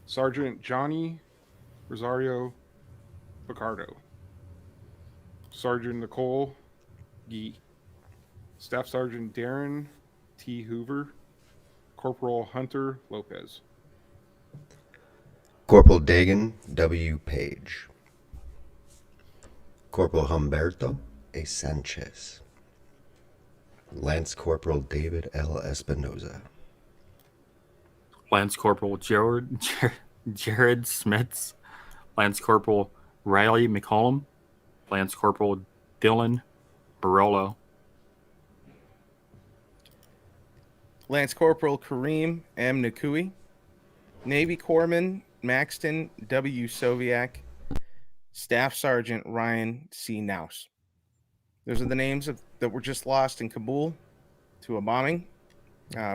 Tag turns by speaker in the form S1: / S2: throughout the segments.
S1: Sergeant Johnny Rosario Picardo, Sergeant Nicole Gee, Staff Sergeant Darren T. Hoover, Corporal Hunter Lopez.
S2: Corporal Dagan W. Page. Corporal Humberto A. Sanchez. Lance Corporal David L. Espinoza.
S3: Lance Corporal Jared Smits, Lance Corporal Riley McCollum, Lance Corporal Dylan Barolo,
S4: Lance Corporal Kareem M. Nakui, Navy Corpsman Maxton W. Soviak, Staff Sergeant Ryan C. Naus. Those are the names that were just lost in Kabul to a bombing.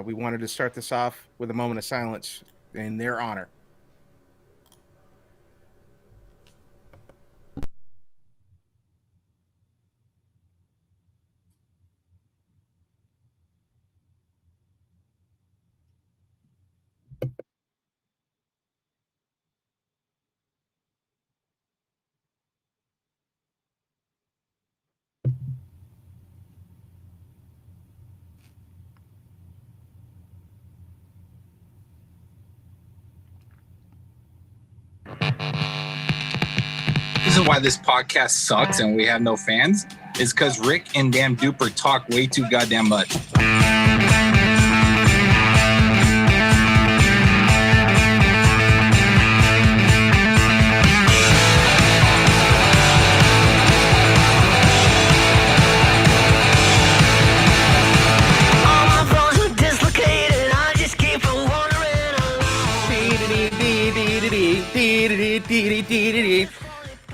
S4: We wanted to start this off with a moment of silence in their honor.
S5: This is why this podcast sucks and we have no fans. Is because Rick and Dan Duper talk way too goddamn much.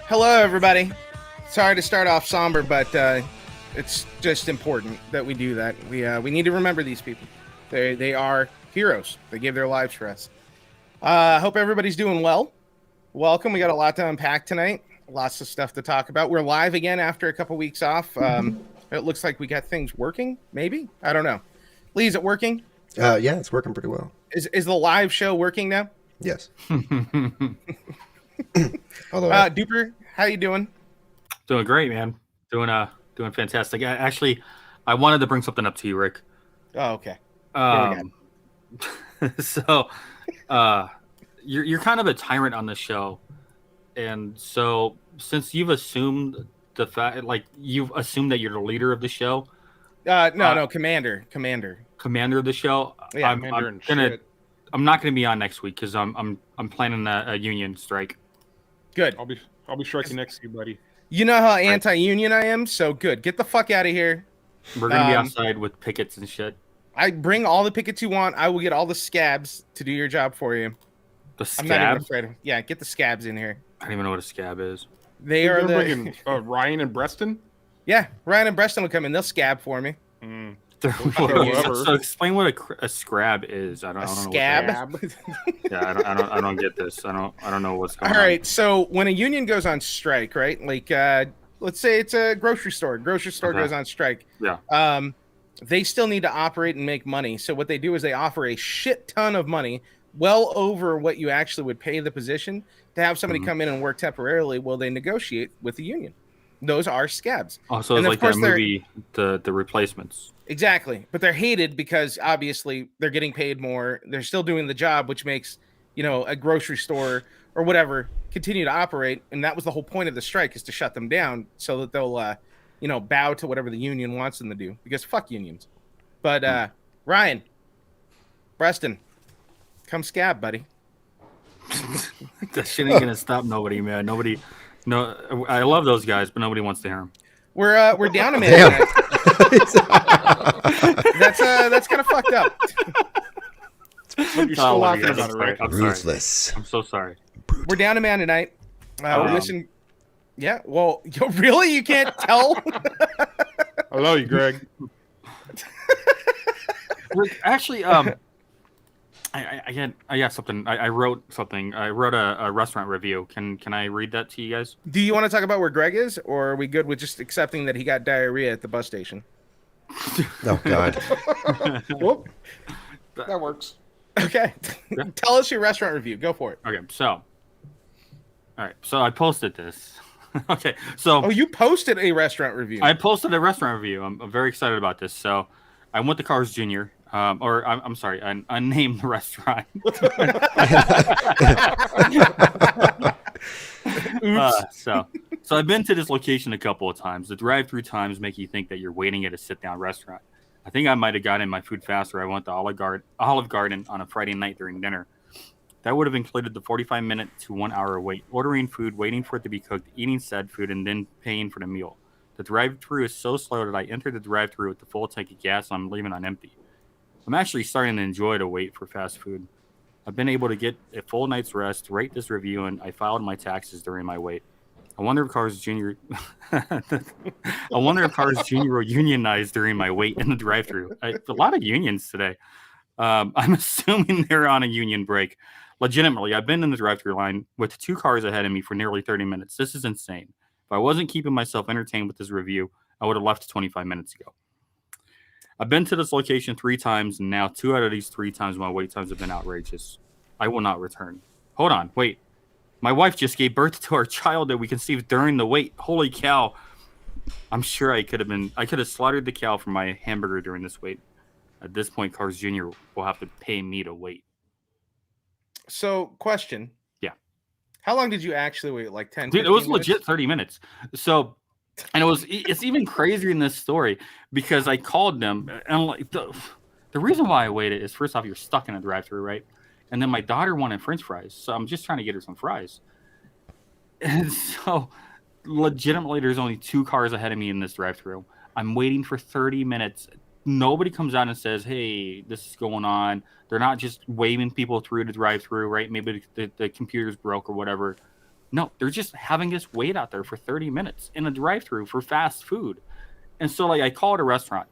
S4: Hello, everybody. Sorry to start off somber, but it's just important that we do that. We need to remember these people. They are heroes. They gave their lives for us. Hope everybody's doing well. Welcome. We got a lot to unpack tonight. Lots of stuff to talk about. We're live again after a couple weeks off. It looks like we got things working. Maybe, I don't know. Lee, is it working?
S2: Yeah, it's working pretty well.
S4: Is the live show working now?
S2: Yes. Although,
S4: Duper, how you doing?
S3: Doing great, man. Doing fantastic. I wanted to bring something up to you, Rick.
S4: Oh, okay.
S3: So, you're kind of a tyrant on this show, and so since you've assumed the fact, like you've assumed that you're the leader of the show.
S4: No, commander
S3: of the show.
S4: Yeah,
S3: I'm not gonna be on next week because I'm planning a union strike.
S4: Good.
S1: I'll be striking next to you, buddy.
S4: You know how anti-union I am, so good. Get the fuck out of here.
S3: We're gonna be outside with pickets and shit.
S4: I bring all the pickets you want. I will get all the scabs to do your job for you.
S3: The scab?
S4: I'm not even afraid of. Yeah, get the scabs in here.
S3: I don't even know what a scab is.
S4: They are
S1: bringing Ryan and Breston.
S4: Yeah, Ryan and Breston will come in. They'll scab for me.
S3: So explain what a scrab is. I don't know.
S4: Scab?
S3: Yeah, I don't get this. I don't know what's going on.
S4: All right. So when a union goes on strike, right? Like, let's say it's a grocery store. Grocery store goes on strike.
S3: Yeah.
S4: They still need to operate and make money. So what they do is they offer a shit ton of money, well over what you actually would pay the position, to have somebody come in and work temporarily while they negotiate with the union. Those are scabs.
S3: Oh, so it's like that movie, The Replacements.
S4: Exactly. But they're hated because obviously they're getting paid more. They're still doing the job, which makes, a grocery store or whatever continue to operate. And that was the whole point of the strike, is to shut them down so that they'll, bow to whatever the union wants them to do, because fuck unions. But Ryan, Preston, come scab, buddy.
S3: That shit ain't gonna stop nobody, man. No, I love those guys, but nobody wants to hear them.
S4: We're down a minute. That's kind of fucked up.
S1: But you're still laughing about it, right?
S3: I'm
S2: ruthless.
S3: Sorry. I'm so sorry.
S4: We're down a man tonight. We're missing. Yeah. Well, really, you can't tell.
S1: I love you, Greg.
S3: Actually, I got something. I wrote something. I wrote a restaurant review. Can I read that to you guys?
S4: Do you want to talk about where Greg is, or are we good with just accepting that he got diarrhea at the bus station?
S2: Oh God.
S1: Whoop. That works.
S4: Okay.
S3: Yeah.
S4: Tell us your restaurant review. Go for it.
S3: Okay, so all right, so I posted this. Okay, so
S4: Oh, you posted a restaurant review.
S3: I posted a restaurant review. I'm very excited about this. So I went to Carl's Jr. Or I'm sorry, an unnamed restaurant. So I've been to this location a couple of times. The drive-through times make you think that you're waiting at a sit-down restaurant. I think I might have gotten my food faster. I went to Olive Garden on a Friday night during dinner. That would have included the 45-minute to 1 hour wait, ordering food, waiting for it to be cooked, eating said food, and then paying for the meal. The drive-thru is so slow that I entered the drive-thru with the full tank of gas and I'm leaving on empty. I'm actually starting to enjoy the wait for fast food. I've been able to get a full night's rest, rate this review, and I filed my taxes during my wait. I wonder if Carl's Jr. will unionize during my wait in the drive-thru. A lot of unions today. I'm assuming they're on a union break. Legitimately, I've been in the drive-thru line with 2 cars ahead of me for nearly 30 minutes. This is insane. If I wasn't keeping myself entertained with this review, I would have left 25 minutes ago. I've been to this location 3 times, and now 2 out of these 3 times my wait times have been outrageous. I will not return. Hold on, wait. My wife just gave birth to our child that we conceived during the wait. Holy cow. I'm sure I could have slaughtered the cow for my hamburger during this wait. At this point, Carl's Jr. will have to pay me to wait.
S4: So, question.
S3: Yeah.
S4: How long did you actually wait? Like 10
S3: Dude, it was
S4: minutes?
S3: legit 30 minutes. So, and it's even crazier in this story because I called them and I'm like, the reason why I waited is first off, you're stuck in a drive-thru, right? And then my daughter wanted French fries. So I'm just trying to get her some fries. And so legitimately, there's only 2 cars ahead of me in this drive-thru. I'm waiting for 30 minutes. Nobody comes out and says, hey, this is going on. They're not just waving people through the drive-thru, right? Maybe the computer's broke or whatever. No, they're just having us wait out there for 30 minutes in a drive-thru for fast food. And so, like, I called a restaurant.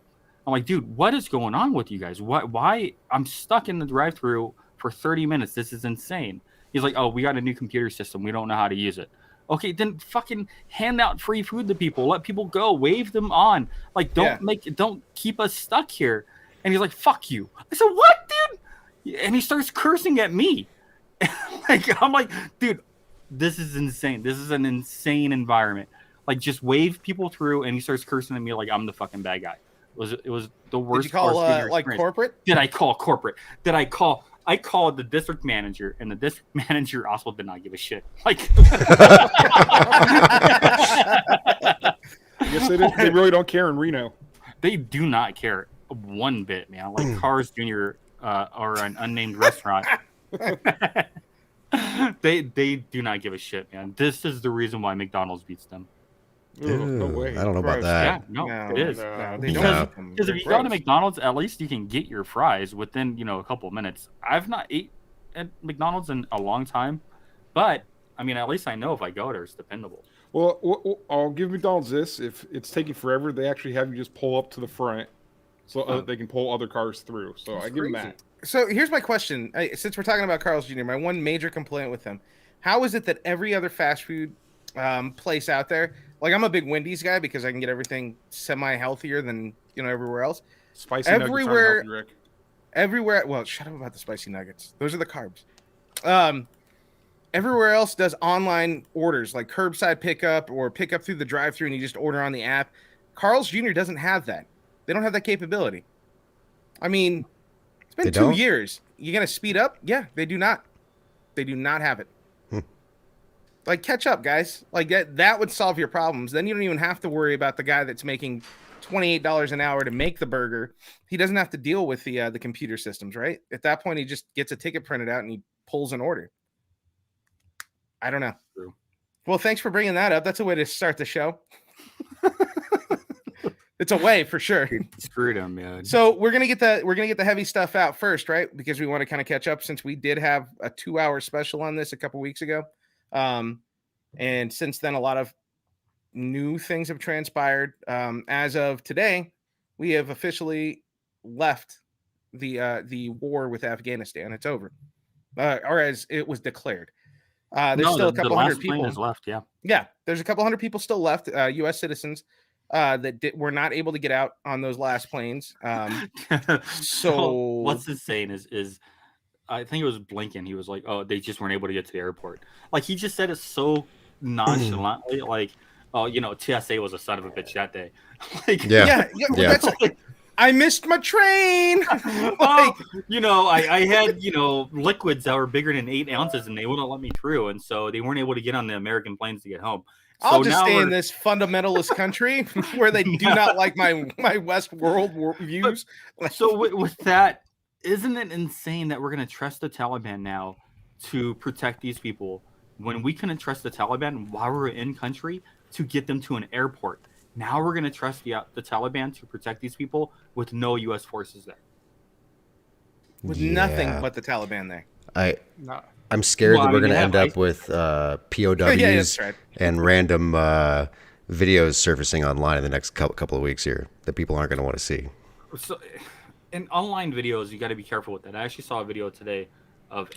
S3: I'm like, dude, what is going on with you guys? Why? I'm stuck in the drive-thru for 30 minutes. This is insane. He's like, oh, we got a new computer system. We don't know how to use it. Okay, then fucking hand out free food to people. Let people go. Wave them on. Like, don't keep us stuck here. And he's like, fuck you. I said, what, dude? And he starts cursing at me. I'm like, dude, this is insane. This is an insane environment. Like, just wave people through, and he starts cursing at me like I'm the fucking bad guy. It was the worst.
S4: Did you call like corporate?
S3: Did I call corporate? I called the district manager, and the district manager also did not give a shit. Like,
S1: I guess they really don't care in Reno.
S3: They do not care one bit, man. Like Carl's Jr. Or an unnamed restaurant. They do not give a shit, man. This is the reason why McDonald's beats them.
S1: No way.
S2: I don't know about
S1: Gross.
S2: that.
S3: Yeah, no, it is.
S4: No, they
S2: No.
S4: don't.
S3: Because if you go to McDonald's, at least you can get your fries within, a couple of minutes. I've not ate at McDonald's in a long time, but I mean, at least I know if I go there, it's dependable.
S1: Well, I'll give McDonald's this. If it's taking forever, they actually have you just pull up to the front so they can pull other cars through. So
S3: That's
S1: I give them
S3: crazy.
S1: that.
S4: So here's my question. Since we're talking about Carl's Jr., my one major complaint with him, how is it that every other fast food place out there, like I'm a big Wendy's guy because I can get everything semi-healthier than, everywhere else.
S1: Spicy nuggets aren't healthy, Rick.
S4: Everywhere, well, shut up about the spicy nuggets. Those are the carbs. Everywhere else does online orders like curbside pickup or pick up through the drive-thru and you just order on the app. Carl's Jr. doesn't have that. They don't have that capability. I mean, it's been 2 years. You gonna speed up? Yeah, they do not. They do not have it. Like, catch up, guys. Like that would solve your problems. Then you don't even have to worry about the guy that's making $28 an hour to make the burger. He doesn't have to deal with the computer systems, right? At that point, he just gets a ticket printed out and he pulls an order. I don't know.
S3: True.
S4: Well, thanks for bringing that up. That's a way to start the show. It's a way for sure.
S3: Screwed him, man.
S4: So we're gonna get the heavy stuff out first, right? Because we want to kind of catch up since we did have a 2-hour special on this a couple weeks ago. And since then, a lot of new things have transpired. As of today, we have officially left the war with Afghanistan. It's over, or as it was declared. There's still a couple hundred people
S3: is left. Yeah,
S4: yeah. There's a couple hundred people still left, U.S. citizens that were not able to get out on those last planes. So
S3: what's insane is I think it was Blinken. He was like, "Oh, they just weren't able to get to the airport." Like he just said it so nonchalantly, like, "Oh, TSA was a son of a bitch that day." Like,
S2: Yeah.
S4: Well, that's I missed my train.
S3: I had liquids that were bigger than 8 ounces, and they wouldn't let me through, and so they weren't able to get on the American planes to get home. So
S4: I'll just
S3: now
S4: stay in this fundamentalist country where they do not like my West world views.
S3: So with that, isn't it insane that we're going to trust the Taliban now to protect these people when we couldn't trust the Taliban while we were in country to get them to an airport? Now we're going to trust the Taliban to protect these people with no U.S. forces there.
S4: With nothing but the Taliban there.
S2: I'm scared that we're going to
S3: yeah,
S2: end up with POWs
S4: Yeah, that's right.
S2: and random videos surfacing online in the next couple of weeks here that people aren't going to want to see.
S3: So, in online videos, you got to be careful with that. I actually saw a video today of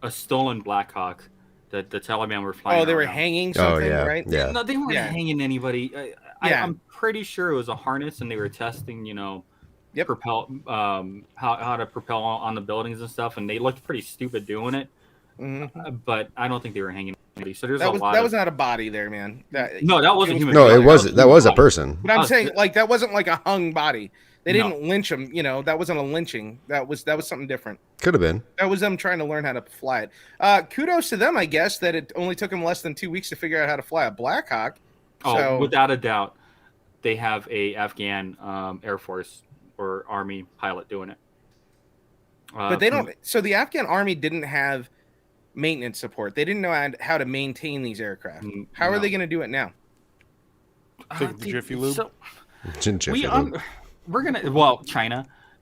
S3: a stolen Black Hawk that the Taliban were flying.
S4: Oh, they were
S3: around.
S4: hanging something, right?
S2: Yeah.
S3: No, they weren't
S4: Yeah.
S3: hanging anybody. I'm pretty sure it was a harness, and they were testing, propel, how to propel on the buildings and stuff, and they looked pretty stupid doing it.
S4: Mm-hmm.
S3: But I don't think they were hanging anybody. So there's
S4: That
S3: lot.
S4: was not a body there, man.
S3: No, that wasn't human.
S2: No,
S3: being.
S2: it wasn't. That was a person.
S4: But I'm
S3: Oh,
S4: saying, like, that wasn't like a hung body. They
S3: No.
S4: didn't lynch him. That wasn't a lynching. That was something different.
S2: Could have been.
S4: That was them trying to learn how to fly it. Kudos to them, I guess, that it only took them less than 2 weeks to figure out how to fly a Black Hawk.
S3: Oh,
S4: So,
S3: without a doubt, they have a Afghan Air Force or Army pilot doing it.
S4: but they don't. So the Afghan army didn't have maintenance support. They didn't know how to maintain these aircraft. How are
S3: no.
S4: they going to do it now?
S1: Take the Jiffy Lube.
S3: So,
S2: Jiffy
S3: Lube.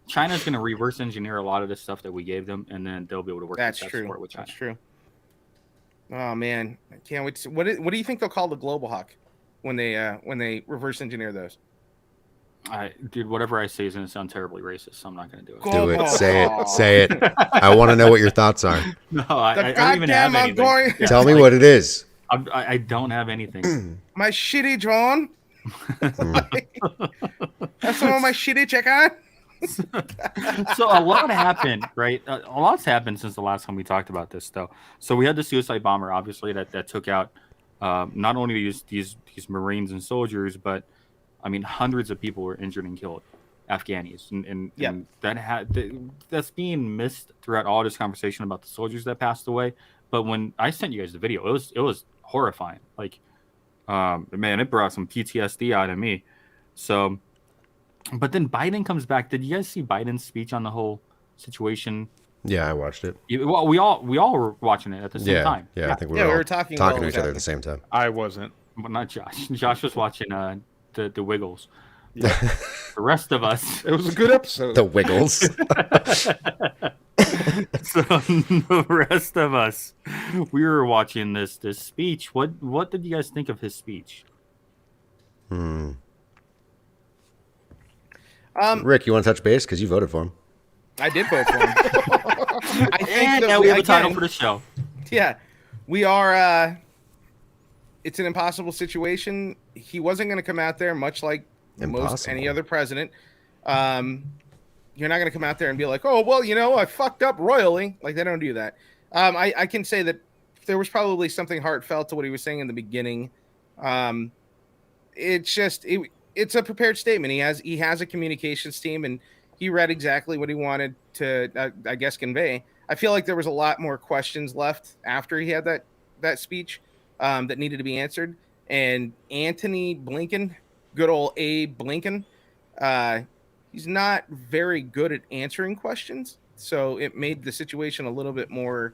S3: China's gonna reverse engineer a lot of the stuff that we gave them, and then they'll be able to work
S4: That's
S3: with that
S4: true.
S3: support with China.
S4: That's true. Oh man, I can't wait. What do you think they'll call the Global Hawk when they reverse engineer those?
S3: Dude, whatever I say is gonna sound terribly racist, so I'm not gonna do it.
S2: Do it. Say it. Say it. I want to know what your thoughts are.
S3: No, I don't even
S4: goddamn
S3: have anything.
S4: going.
S2: Tell me what it is.
S3: I don't have anything.
S4: My shitty John. That's some of my shitty check on.
S3: So a lot happened, right? A lot's happened since the last time we talked about this, though. So we had the suicide bomber, obviously, that took out not only these Marines and soldiers, but I mean, hundreds of people were injured and killed, Afghanis, and that's being missed throughout all this conversation about the soldiers that passed away. But when I sent you guys the video, it was horrifying. Like, man, it brought some PTSD out of me. So. But then Biden comes back. Did you guys see Biden's speech on the whole situation?
S2: Yeah, I watched it.
S3: Well, we all were watching it at the same time.
S2: Yeah, I think we
S4: we
S2: were
S4: were talking
S2: to
S4: while it
S2: each
S4: was
S2: other at
S4: happening.
S2: the same time.
S1: I wasn't.
S3: But not Josh. Josh was watching the Wiggles.
S1: Yeah.
S3: The rest of us.
S1: It was a good episode.
S2: The Wiggles.
S3: So the rest of us, we were watching this speech. What did you guys think of his speech?
S2: Rick, you want to touch base because you voted for him?
S4: I did vote for him. I think
S3: And
S4: that
S3: now we have a title
S4: again,
S3: for the show.
S4: Yeah, we are. It's an impossible situation. He wasn't going to come out there, much like most any other president. You're not going to come out there and be like, "Oh, well, I fucked up royally." Like, they don't do that. I can say that there was probably something heartfelt to what he was saying in the beginning. It's just it's a prepared statement. He has a communications team, and he read exactly what he wanted to, I guess, convey. I feel like there was a lot more questions left after he had that speech that needed to be answered. And Anthony Blinken, good old Abe Blinken, he's not very good at answering questions. So it made the situation a little bit more,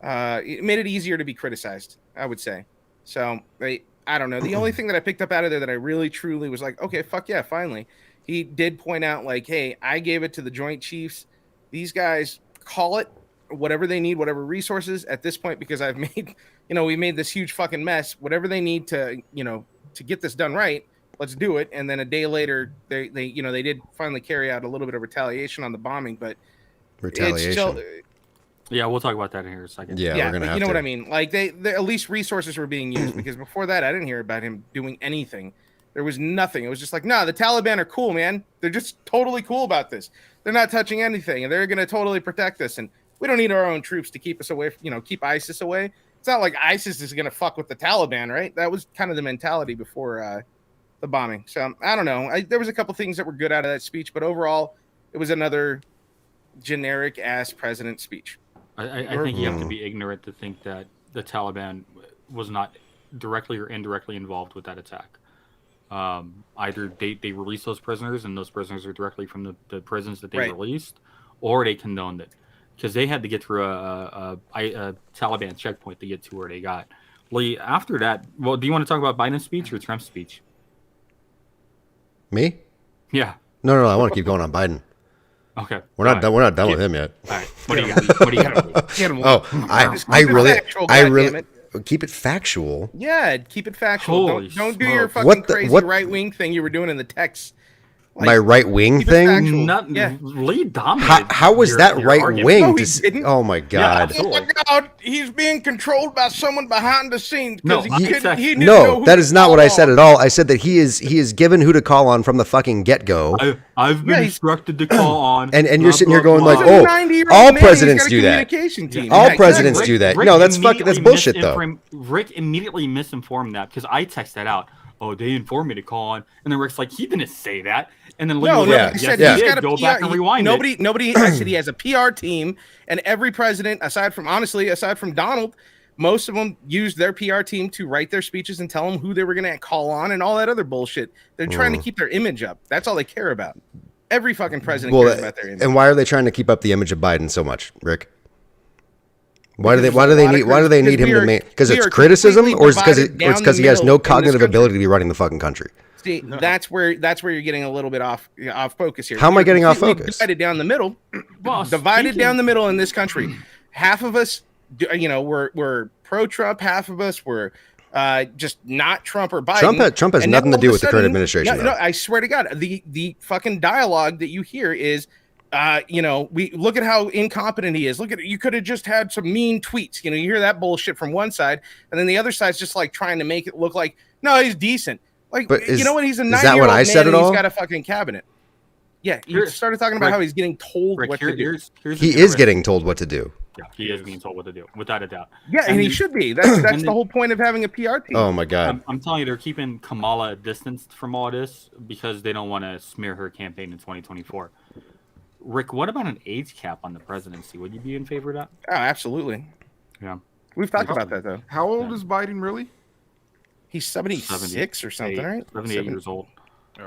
S4: it made it easier to be criticized, I would say. So I don't know. The only thing that I picked up out of there that I really truly was like, okay, fuck yeah, finally. He did point out, like, hey, I gave it to the Joint Chiefs. These guys call it whatever they need, whatever resources at this point, because I've made, we made this huge fucking mess. Whatever they need to, to get this done right, let's do it. And then a day later, they did finally carry out a little bit of retaliation on the bombing, but
S2: Retaliation.
S4: it's still,
S3: Yeah, we'll talk about that in here in a second.
S2: Yeah, we're gonna have
S4: you know
S2: to.
S4: what I mean? Like they at least resources were being used, because before that I didn't hear about him doing anything. There was nothing. It was just like, no, the Taliban are cool, man. They're just totally cool about this. They're not touching anything, and they're going to totally protect us. And we don't need our own troops to keep us away, keep ISIS away. It's not like ISIS is going to fuck with the Taliban, right? That was kind of the mentality before the bombing. So I don't know. There was a couple things that were good out of that speech, but overall, it was another generic ass president speech.
S3: I think you have to be ignorant to think that the Taliban was not directly or indirectly involved with that attack. Either they released those prisoners, and those prisoners are directly from the prisons that they released, or they condoned it, because they had to get through a Taliban checkpoint to get to where they got. Lee, after that, well, do you want to talk about Biden's speech or Trump's speech?
S2: Me?
S3: Yeah.
S2: No. I want to keep going on Biden.
S3: Okay.
S2: We're not done. We're not done with him yet.
S3: All right. What do you got? What do you got?
S2: Oh, I really keep it factual.
S4: Yeah, keep it factual.
S3: Holy
S4: Don't do your
S3: smokes.
S4: fucking crazy right wing thing you were doing in the text.
S2: My right wing
S4: keep it
S2: thing.
S4: factual.
S3: Not Lee dominated.
S2: How was
S3: your-
S2: that
S3: your
S2: right
S3: argument.
S2: wing?
S4: No, he didn't.
S2: Oh my god.
S3: Yeah,
S4: Oh my God, he's being controlled by someone behind the scenes.
S3: No,
S4: he
S3: he-
S4: didn't know
S2: No,
S4: who
S2: that
S4: to
S2: is not what
S4: call
S2: I said
S4: on.
S2: at all. I said that he is given who to call on from the fucking get go.
S3: I've been
S4: he's-
S3: instructed to call on.
S2: And you're
S3: blah,
S2: sitting here
S3: blah,
S2: going
S3: blah.
S2: like,
S4: He's a
S2: oh,
S4: 90-year-old
S2: all
S4: man. He's
S2: presidents
S4: got a
S2: do that.
S4: communication team.
S2: All
S4: Yeah,
S2: presidents
S4: exactly.
S2: do that.
S3: Rick
S2: No, that's bullshit though.
S3: Rick immediately misinformed that because I texted that out. Oh, they informed me to call on, and then Rick's like, he didn't say that. And then Lee
S4: No,
S3: was
S4: no,
S3: like,
S4: he
S3: yes,
S4: said
S3: he
S4: he's
S3: did.
S4: got a
S3: Go
S4: PR,
S3: back and rewind it.
S4: Nobody. I said he has a PR team, and every president, aside from Donald, most of them used their PR team to write their speeches and tell them who they were going to call on and all that other bullshit. They're trying to keep their image up. That's all they care about. Every fucking president cares about their image.
S2: And why are they trying to keep up the image of Biden so much, Rick? Why do they need him to make? Because it's criticism, or is it because he has no cognitive ability to be running the fucking country?
S4: See, that's where you're getting a little bit off focus here.
S2: How am I getting off
S4: Completely
S2: focus?
S4: Divided down the middle.
S3: Well,
S4: Divided down the middle in this country. Half of us, we're pro-Trump. Half of us were just not Trump or Biden.
S2: Trump has
S4: And
S2: nothing
S4: then
S2: to do
S4: all of
S2: with
S4: a
S2: the current
S4: sudden-
S2: administration.
S4: No,
S2: though.
S4: I swear to God, the fucking dialogue that you hear is, we look at how incompetent he is. Look at it. You could have just had some mean tweets. You hear that bullshit from one side, and then the other side's just like trying to make it look like, no, he's decent. Like,
S2: But
S4: you know what? He's a
S2: is
S4: 90-year-old
S2: that what I
S4: man
S2: said at
S4: and
S2: all?
S4: he's got a fucking cabinet. Yeah, you
S3: Here-
S4: started talking about
S3: Rick-
S4: how he's getting told
S3: Rick,
S4: what to do.
S3: here's
S2: He
S3: the
S2: is
S3: difference.
S2: getting told what to do.
S3: Yeah, he is being told what to do, without a doubt.
S4: Yeah, and he
S3: And-
S4: should be. That's
S3: and
S4: the whole point of having a PR team.
S2: Oh my god.
S3: I'm telling you, they're keeping Kamala distanced from all this because they don't want to smear her campaign in 2024. Rick, what about an age cap on the presidency? Would you be in favor of that?
S4: Oh, absolutely.
S3: Yeah.
S4: We've talked about that though.
S1: How old is Biden really?
S4: He's 76 or something, right?
S3: 78 years old.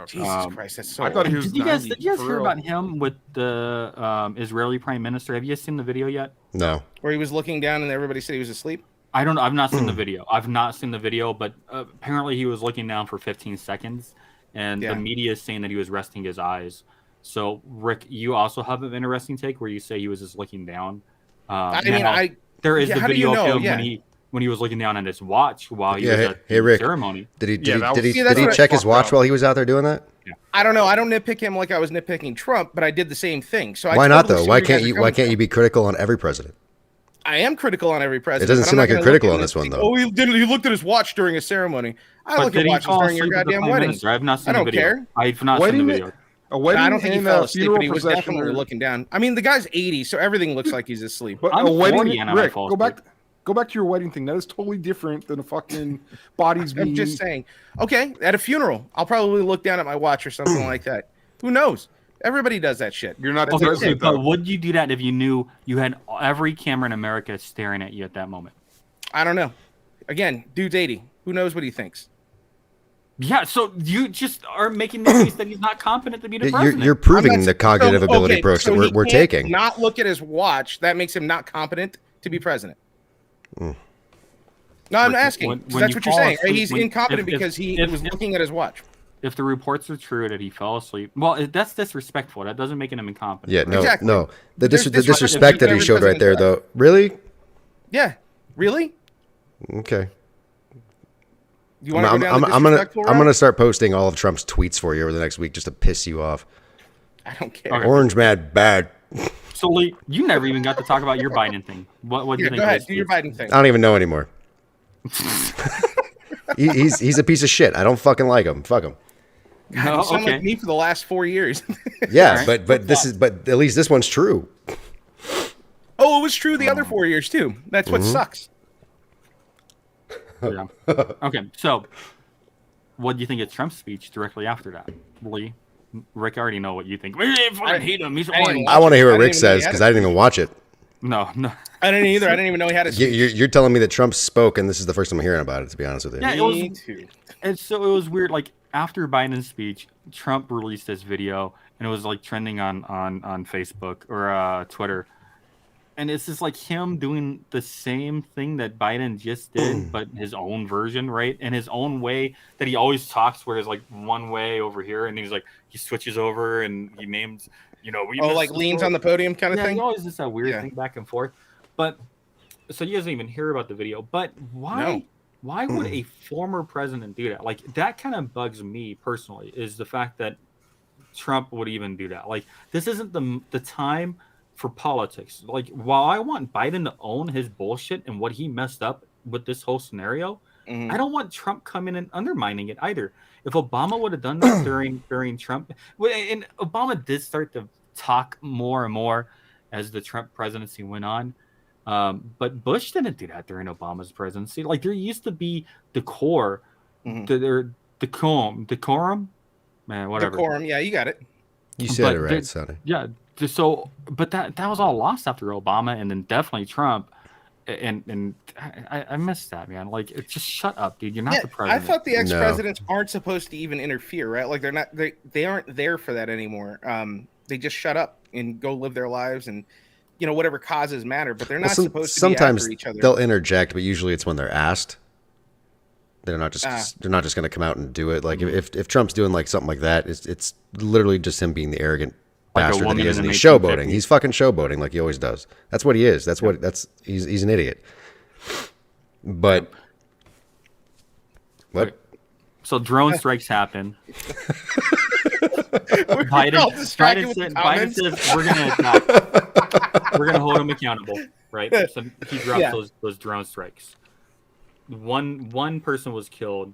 S4: Jesus
S3: Um,
S4: Christ, that's so.
S1: I thought he
S4: old.
S1: was.
S3: Did you guys
S1: 90, for
S3: hear
S1: real.
S3: about him with the Israeli prime minister? Have you guys seen the video yet?
S2: No.
S4: Where he was looking down and everybody said he was asleep.
S3: I don't know. I've not seen the video. But apparently he was looking down for 15 seconds, and
S4: Yeah.
S3: the media is saying that he was resting his eyes. So, Rick, you also have an interesting take where you say he was just looking down. There is the
S4: how do
S3: video
S4: you know?
S3: of him
S4: Yeah.
S3: when he was looking down at his watch while he
S2: Yeah,
S3: was
S2: hey-
S3: at
S2: hey,
S3: the
S2: Rick.
S3: ceremony.
S2: Did he
S1: Yeah, that was-
S4: See, that's
S2: did he
S4: what I
S2: check his
S1: fucked
S2: watch
S1: up.
S2: while he was out there doing that?
S4: I don't know. I don't nitpick him like I was nitpicking Trump, but I did the same thing. So
S2: Why
S4: I
S2: not
S4: totally
S2: though?
S4: see
S2: Why
S4: where
S2: can't
S4: guys
S2: you
S4: are
S2: why
S4: coming
S2: can't
S4: from.
S2: you be critical on every president?
S4: I am critical on every president.
S2: doesn't
S4: but I'm
S2: seem
S4: not
S2: like you're
S4: gonna look
S2: critical
S4: at
S2: on
S4: it
S2: this one,
S4: and
S2: though.
S4: say, he looked at his watch during a ceremony. I
S3: But
S4: look
S3: did
S4: at
S3: he
S4: watches
S3: fall
S4: during your
S3: asleep with the
S4: goddamn
S3: prime
S4: wedding.
S3: minister? I've not seen
S4: I
S3: the
S4: don't
S3: video.
S4: care.
S3: I've not seen
S1: Wedding,
S3: the video.
S1: a wedding
S4: I don't think he
S1: and
S4: fell
S1: a
S4: asleep,
S1: funeral
S4: but he was
S1: procession
S4: definitely
S1: are-
S4: looking down. I mean, the guy's 80, so everything looks like he's asleep.
S1: But
S3: I'm
S1: a wedding,
S3: 40 and I might
S1: Rick,
S3: fall
S1: go back.
S3: asleep.
S1: Go back to your wedding thing. That is totally different than a fucking bodies being.
S4: I'm just saying. Okay, at a funeral, I'll probably look down at my watch or something like that. Who knows? Everybody does that shit.
S1: You're not the
S3: Okay,
S1: president,
S3: but
S1: though.
S3: would you do that if you knew you had every camera in America staring at you at that moment?
S4: I don't know. Again, dude's 80. Who knows what he thinks?
S3: Yeah, so you just are making the case that he's not competent to be the
S2: You're,
S3: president.
S2: you're
S4: I'm
S2: proving
S4: not-
S2: the cognitive
S4: so,
S2: ability
S4: okay,
S2: approach
S4: so
S2: that
S4: he
S2: we're
S4: can't
S2: taking.
S4: Not look at his watch. That makes him not competent to be president. No, I'm
S3: When-
S4: asking.
S3: when
S4: That's
S3: you
S4: what you're
S3: fall
S4: saying. Right?
S3: asleep-
S4: He's
S3: when-
S4: incompetent
S3: if-
S4: because he
S3: if-
S4: was looking at his watch.
S3: If the reports are true that he fell asleep, well, that's disrespectful. That doesn't make him incompetent.
S2: Yeah, no,
S4: Exactly.
S2: no. The
S4: There's
S2: disrespect that he
S4: every
S2: showed right there,
S4: president
S2: though. Really?
S4: Yeah. Really?
S2: Okay.
S4: You want to go down the
S2: I'm
S4: disrespectful route?
S2: gonna start posting all of Trump's tweets for you over the next week just to piss you off.
S4: I don't care.
S3: Okay.
S2: Orange mad bad.
S3: So, Lee, you never even got to talk about your Biden thing. What do
S4: Yeah,
S3: you think?
S4: go
S3: of
S4: ahead.
S3: his
S4: Do your
S3: speech?
S4: Biden thing.
S2: I don't even know anymore. He's a piece of shit. I don't fucking like him. Fuck him.
S4: God, you sound like me for the last 4 years.
S2: Yeah, right. but at least this one's true.
S4: Oh, it was true the other 4 years too. That's what sucks.
S3: Yeah. Okay, so what do you think of Trump's speech directly after that, Lee? Rick, I already know what you think. I hate him. He's
S2: I want to hear what Rick says because I didn't even watch it.
S3: No.
S4: I didn't either. I didn't even know he had a speech.
S2: You're telling me that Trump spoke, and this is the first time I'm hearing about it, to be honest with you.
S3: Yeah, me too. And so it was weird. Like, after Biden's speech, Trump released this video, and it was, like, trending on Facebook or Twitter. And it's just like him doing the same thing that Biden just did, but his own version, right? In his own way that he always talks, where it's like one way over here, and he's like, he switches over and he names,
S4: like leans on the podium kind of thing?
S3: He always does that weird thing back and forth. But, so you guys didn't even hear about the video, but why would a former president do that? Like, that kind of bugs me personally, is the fact that Trump would even do that. Like, this isn't the time for politics. Like, while I want Biden to own his bullshit and what he messed up with this whole scenario, I don't want Trump coming and undermining it either. If Obama would have done that during Trump, and Obama did start to talk more and more as the Trump presidency went on, but Bush didn't do that during Obama's presidency. Like, there used to be decorum, man, whatever.
S4: Decorum, yeah, you got it.
S2: You said it right, Sonny.
S3: Yeah. So, but that was all lost after Obama, and then definitely Trump, and I missed that, man. Like, just shut up, dude. You're not the president.
S4: I thought the ex-presidents aren't supposed to even interfere, right? Like, they aren't there for that anymore. They just shut up and go live their lives, and whatever causes matter. But they're not supposed to be after each other.
S2: Sometimes they'll interject, but usually it's when they're asked. They're not just going to come out and do it. Like, if Trump's doing like something like that, it's literally just him being the arrogant bastard that he is, and he's showboating. He's fucking showboating like he always does. That's what he is. He's an idiot. But what?
S3: So drone strikes happen. Biden says we're gonna attack. We're gonna hold him accountable, right? So he drops those drone strikes. One person was killed.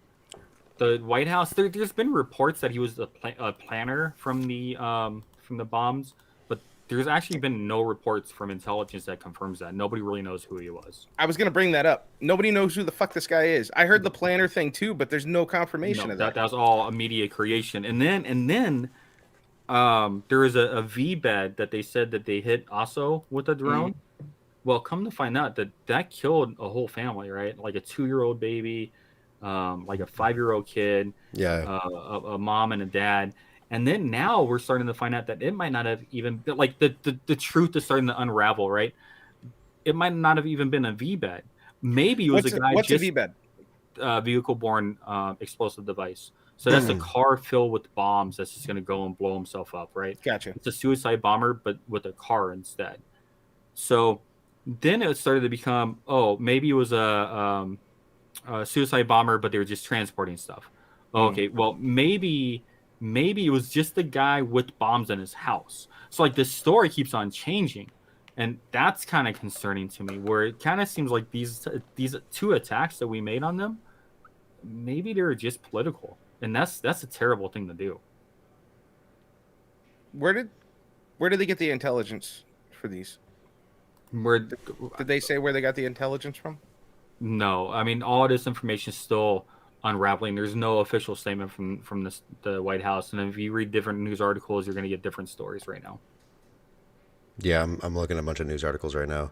S3: The White House. There's been reports that he was a planner from the bombs, but there's actually been no reports from intelligence that confirms that. Nobody really knows who he was.
S4: I was going to bring that up. Nobody knows who the fuck this guy is. I heard the planner thing too, but there's no confirmation of that.
S3: That was all a media creation. And then there was a V-bed that they said that they hit also with a drone. Well, come to find out that killed a whole family, right? Like a 2-year-old baby, like a 5-year-old kid, a mom and a dad. And then now we're starting to find out that it might not have even been, like, the truth is starting to unravel, right? It might not have even been a V-bed. Maybe it was a guy.
S4: What's a V-bed?
S3: Vehicle-borne explosive device. So that's a car filled with bombs that's just going to go and blow himself up, right?
S4: Gotcha.
S3: It's a suicide bomber, but with a car instead. So then it started to become, maybe it was a suicide bomber, but they were just transporting stuff. Okay, well, maybe it was just the guy with bombs in his house. So, like, this story keeps on changing, and that's kind of concerning to me, where it kind of seems like these 2 attacks that we made on them, maybe they were just political, and that's a terrible thing to do.
S4: Where did they get the intelligence for these? Did they say where they got the intelligence from?
S3: No, I mean, all this information is still unraveling. There's no official statement from the White House, and if you read different news articles, you're going to get different stories right now.
S2: Yeah, I'm looking at a bunch of news articles right now.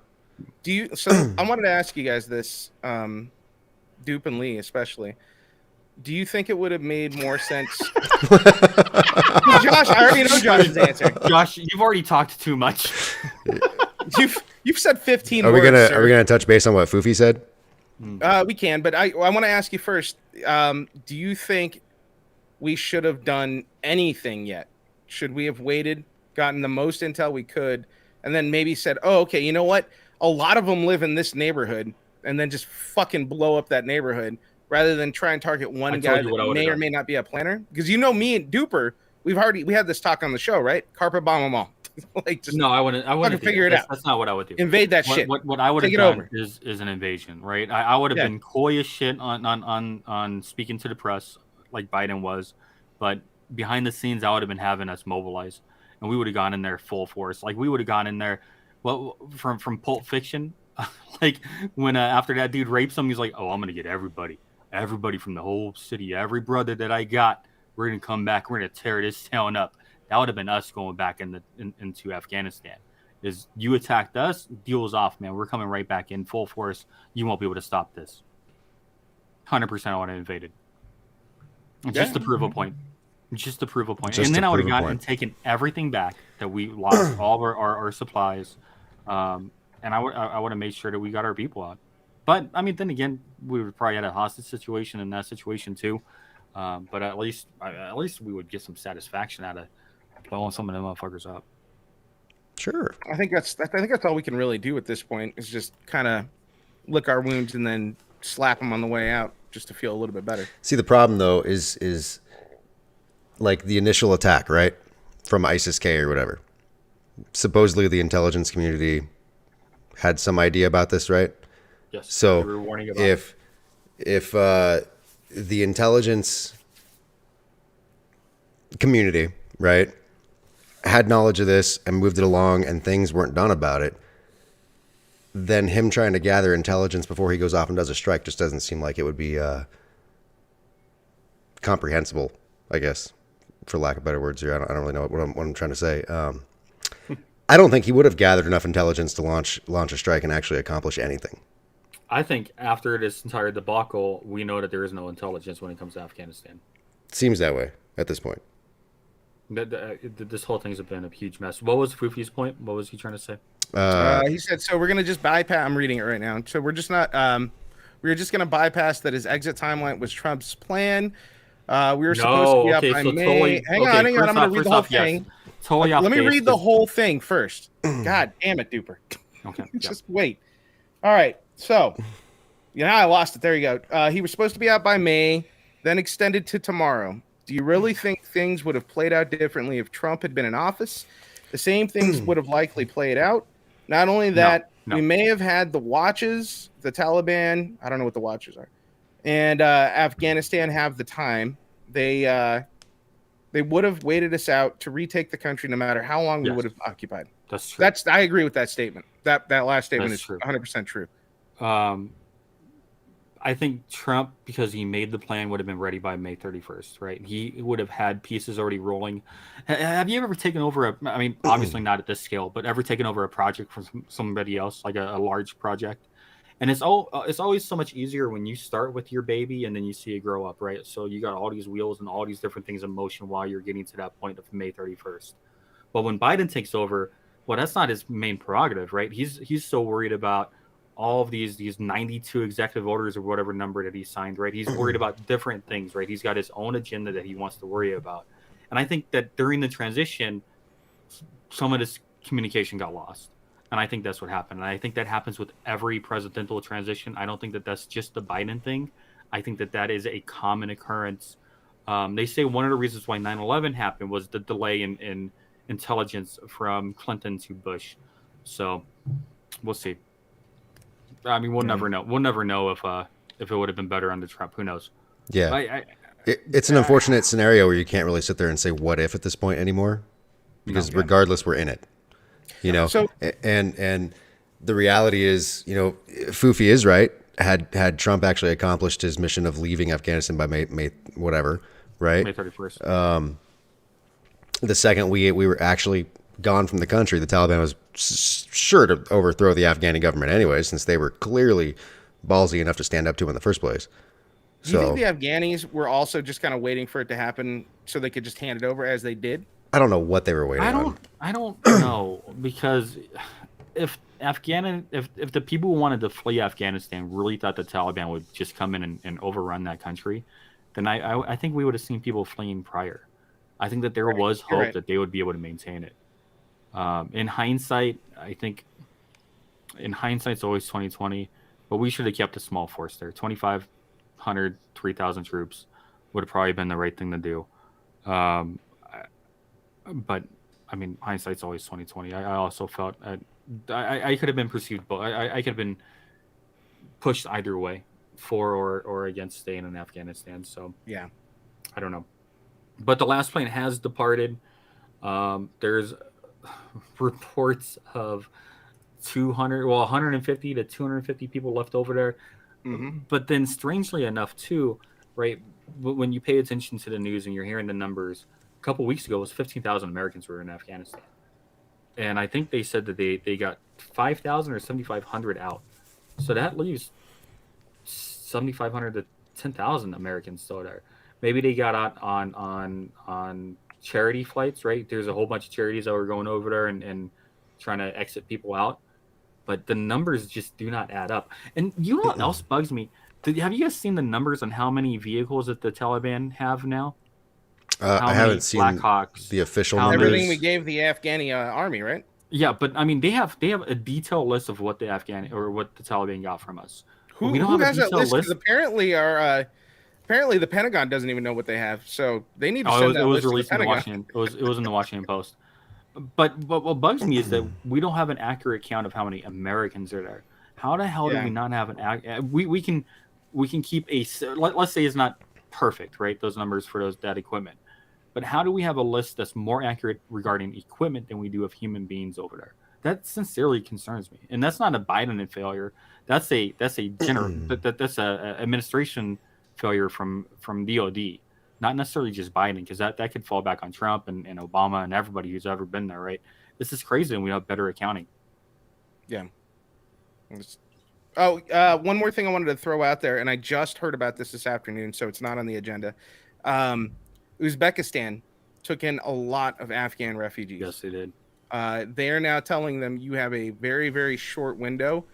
S4: I wanted to ask you guys this, Dupe and Lee especially. Do you think it would have made more sense? Josh, I already know Josh's answer.
S3: Josh, you've already talked too much.
S4: You've said 15
S2: Are we
S4: words.
S2: Are we gonna touch base on what Foofy said?
S4: We can, but I want to ask you first. Do you think we should have done anything yet? Should we have waited, gotten the most intel we could, and then maybe said, "Oh, okay, you know what? A lot of them live in this neighborhood," and then just fucking blow up that neighborhood rather than try and target one guy that may or may not be a planner? Because me and Duper, we had this talk on the show, right? Carpet bomb them all. Like, just
S3: No, I wouldn't. I wouldn't
S4: figure it out.
S3: That's not what I would do.
S4: Invade that shit.
S3: What I would have
S4: Take it
S3: done
S4: over.
S3: is an invasion, right? I would have
S4: Yeah.
S3: been coy as shit on speaking to the press like Biden was, but behind the scenes, I would have been having us mobilize, and we would have gone in there full force. Like we would have gone in there, well, from Pulp Fiction, like when after that dude rapes him, he's like, "Oh, I'm gonna get everybody from the whole city, every brother that I got. We're gonna come back. We're gonna tear this town up." That would have been us going back into Afghanistan. Is you attacked us, deal's off, man. We're coming right back in full force. You won't be able to stop this. 100% I would have invaded. Just to prove a point. Just to prove a point. And then I would have gone and taken everything back that we lost, all of our supplies. And I would have made sure that we got our people out. But, I mean, then again, we would probably had a hostage situation in that situation too. But at least we would get some satisfaction out of blowing some of them motherfuckers up.
S2: Sure.
S4: I think that's all we can really do at this point is just kind of lick our wounds and then slap them on the way out just to feel a little bit better.
S2: See, the problem though is like the initial attack, right, from ISIS-K or whatever. Supposedly, the intelligence community had some idea about this, right?
S3: Yes.
S2: So
S3: we were warning about
S2: if the intelligence community, right, had knowledge of this and moved it along and things weren't done about it, then him trying to gather intelligence before he goes off and does a strike just doesn't seem like it would be comprehensible, I guess, for lack of better words here. I don't really know what I'm trying to say. I don't think he would have gathered enough intelligence to launch a strike and actually accomplish anything.
S3: I think after this entire debacle, we know that there is no intelligence when it comes to Afghanistan.
S2: Seems that way at this point.
S3: This whole thing's been a huge mess. What was Fufi's point? What was he trying to say?
S4: He said, so we're going to just bypass. I'm reading it right now. So we're just not, we're just going to bypass that his exit timeline was Trump's plan. We were supposed to be out by May.
S3: Totally,
S4: hang on. I'm going to read the whole thing.
S3: Yes. Totally
S4: Let me read the whole thing first. God damn it, Duper.
S3: Okay.
S4: Just wait. All right. So, I lost it. There you go. He was supposed to be out by May, then extended to tomorrow. Do you really think things would have played out differently if Trump had been in office? The same things would have likely played out. Not only that, we may have had the watches, the Taliban, I don't know what the watches are, and Afghanistan have the time. They would have waited us out to retake the country no matter how long we would have occupied.
S3: That's true.
S4: I agree with that statement. That last statement
S3: That's
S4: is
S3: true.
S4: 100% true.
S3: I think Trump, because he made the plan, would have been ready by May 31st, right? He would have had pieces already rolling. Have you ever taken over I mean, obviously not at this scale, but ever taken over a project from somebody else, like a large project? And it's always so much easier when you start with your baby and then you see it grow up, right? So you got all these wheels and all these different things in motion while you're getting to that point of May 31st. But when Biden takes over, well, that's not his main prerogative, right? He's so worried about all of these 92 executive orders or whatever number that he signed, right? He's worried about different things, right? He's got his own agenda that he wants to worry about. And I think that during the transition, some of this communication got lost. And I think that's what happened. And I think that happens with every presidential transition. I don't think that that's just the Biden thing. I think that that is a common occurrence. They say one of the reasons why 9/11 happened was the delay in intelligence from Clinton to Bush. So we'll see. I mean, we'll never know. We'll never know if it would have been better under Trump. Who knows?
S2: Yeah. It's an unfortunate scenario where you can't really sit there and say what if at this point anymore, because regardless, we're in it. So, and the reality is, Fufi is right. Had Trump actually accomplished his mission of leaving Afghanistan by May whatever, right?
S3: May 31st.
S2: The second we were actually gone from the country, the Taliban was sure to overthrow the Afghani government anyway, since they were clearly ballsy enough to stand up to in the first place.
S4: Do you think the Afghanis were also just kind of waiting for it to happen so they could just hand it over as they did?
S2: I don't know what they were waiting on.
S3: I don't know, because if the people who wanted to flee Afghanistan really thought the Taliban would just come in and overrun that country, then I think we would have seen people fleeing prior. I think that there was hope that they would be able to maintain it. In hindsight, I think it's always 2020, but we should have kept a small force there. 2,500, 3,000 troops would have probably been the right thing to do. But I mean, hindsight's always 2020. I also felt I could have been perceived, but I could have been pushed either way, for or against staying in Afghanistan. So
S4: Yeah.
S3: I don't know. But the last plane has departed. There's reports of 150 to 250 people left over there.
S4: Mm-hmm.
S3: But then, strangely enough, too, right? When you pay attention to the news and you're hearing the numbers, a couple weeks ago, it was 15,000 Americans were in Afghanistan, and I think they said that they got 5,000 or 7,500 out. So that leaves 7,500 to 10,000 Americans still there. Maybe they got out on charity flights, right? There's a whole bunch of charities that were going over there and trying to exit people out. But the numbers just do not add up. And you know what else bugs me? Have you guys seen the numbers on how many vehicles that the Taliban have now?
S2: I haven't seen
S3: Blackhawks,
S2: the official
S3: how
S2: numbers.
S4: Everything we gave the Afghani army, right?
S3: Yeah, but I mean, they have a detailed list of what the Taliban got from us.
S4: Who,
S3: We don't
S4: who
S3: have a
S4: has that
S3: detailed
S4: list? 'Cause
S3: list.
S4: apparently the Pentagon doesn't even know what they have. So they need to
S3: Oh,
S4: send
S3: it
S4: that
S3: was
S4: list to the
S3: released in the
S4: Pentagon.
S3: Washington. It was in the Washington Post. But what bugs me is that we don't have an accurate count of how many Americans are there. How the hell do
S4: Yeah.
S3: we not have we can keep let's say it's not perfect, right? Those numbers for that equipment. But how do we have a list that's more accurate regarding equipment than we do of human beings over there? That sincerely concerns me. And that's not a Biden failure. That's a that's a administration failure from DOD. Not necessarily just Biden, because that could fall back on Trump and Obama and everybody who's ever been there, right? This is crazy, and we have better accounting.
S4: Yeah. One more thing I wanted to throw out there, and I just heard about this afternoon, so it's not on the agenda. Uzbekistan took in a lot of Afghan refugees.
S3: Yes, they did.
S4: They are now telling them you have a very, very short window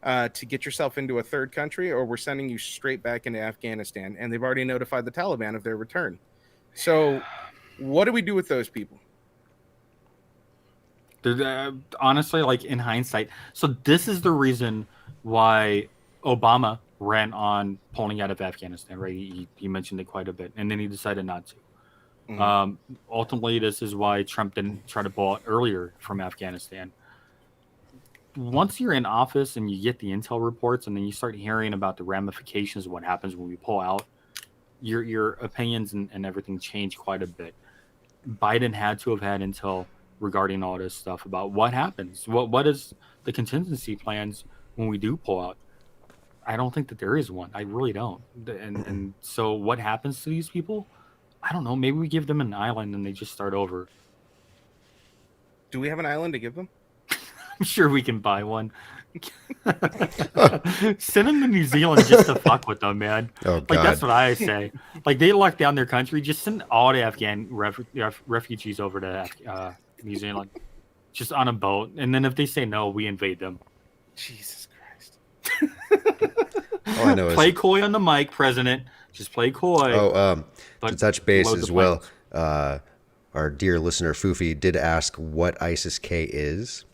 S4: to get yourself into a third country, or we're sending you straight back into Afghanistan. And they've already notified the Taliban of their return. So what do we do with those people?
S3: Honestly, like in hindsight, so this is the reason why Obama ran on pulling out of Afghanistan, right? He mentioned it quite a bit, and then he decided not to.
S4: Mhm.
S3: Ultimately, this is why Trump didn't try to pull out earlier from Afghanistan. Once you're in office and you get the intel reports, and then you start hearing about the ramifications of what happens when we pull out, your opinions and everything change quite a bit. Biden had to have had intel regarding all this stuff about what happens. What is the contingency plans when we do pull out? I don't think that there is one. I really don't. And so what happens to these people? I don't know. Maybe we give them an island and they just start over.
S4: Do we have an island to give them?
S3: I'm sure we can buy one. Send them to New Zealand just to fuck with them, man.
S2: Oh,
S3: Like,
S2: God.
S3: that's what I say. Like, they lock down their country. Just send all the Afghan refugees over to New Zealand, just on a boat. And then if they say no, we invade them.
S4: Jesus Christ.
S2: All I know
S3: Play
S2: is
S3: coy on the mic, President. Just play coy.
S2: to touch base
S3: load the
S2: as well.
S3: planes.
S2: Our dear listener Fufi did ask what ISIS-K is.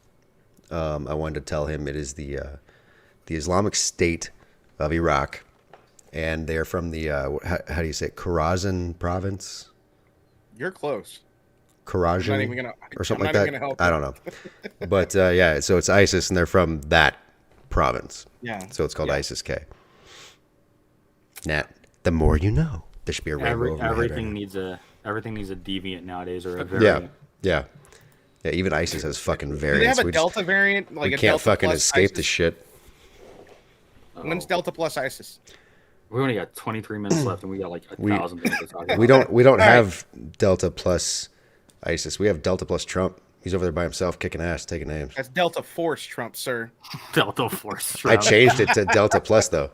S2: I wanted to tell him it is the Islamic State of Iraq, and they're from the how do you say it? Khorasan province?
S4: You're close.
S2: Khorasan
S4: I'm not even gonna,
S2: or something
S4: I'm
S2: like
S4: not
S2: that.
S4: even gonna help
S2: I don't know, but yeah. So it's ISIS, and they're from that province.
S4: Yeah.
S2: So it's called
S4: Yeah.
S2: ISIS-K. Nat, the more you know. There should be a rainbow over my head
S3: Everything
S2: right
S3: needs a deviant nowadays, or a
S2: now.
S3: variant.
S2: Yeah. Even ISIS has fucking
S4: Do
S2: variants.
S4: they have a
S2: We just-
S4: Delta variant? Like
S2: we
S4: a
S2: can't
S4: Delta
S2: fucking
S4: plus
S2: escape
S4: ISIS?
S2: this shit.
S4: When's Delta plus ISIS?
S3: We only got 23 minutes left, and we got like 1,000 things to talk about.
S2: We don't
S4: right.
S2: have Delta plus ISIS. We have Delta plus Trump. He's over there by himself, kicking ass, taking names.
S4: That's Delta Force, Trump, sir.
S3: Delta Force.
S2: I
S3: Trump.
S2: changed it to Delta plus though.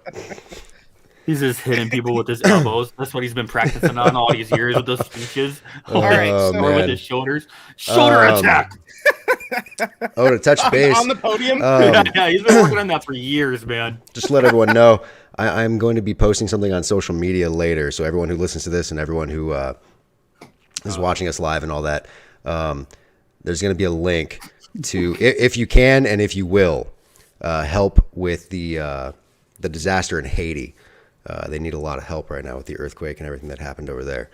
S3: He's just hitting people with his elbows. That's what he's been practicing on all these years with those speeches.
S2: Oh,
S4: right, so-
S3: Or with
S2: man.
S3: his shoulders. Shoulder attack.
S2: Oh, to touch base.
S4: On the podium?
S3: Yeah, he's been working on that for years, man.
S2: Just let everyone know, I'm going to be posting something on social media later. So everyone who listens to this and everyone who is watching us live and all that, there's going to be a link to, if you can and if you will, help with the disaster in Haiti. They need a lot of help right now with the earthquake and everything that happened over there.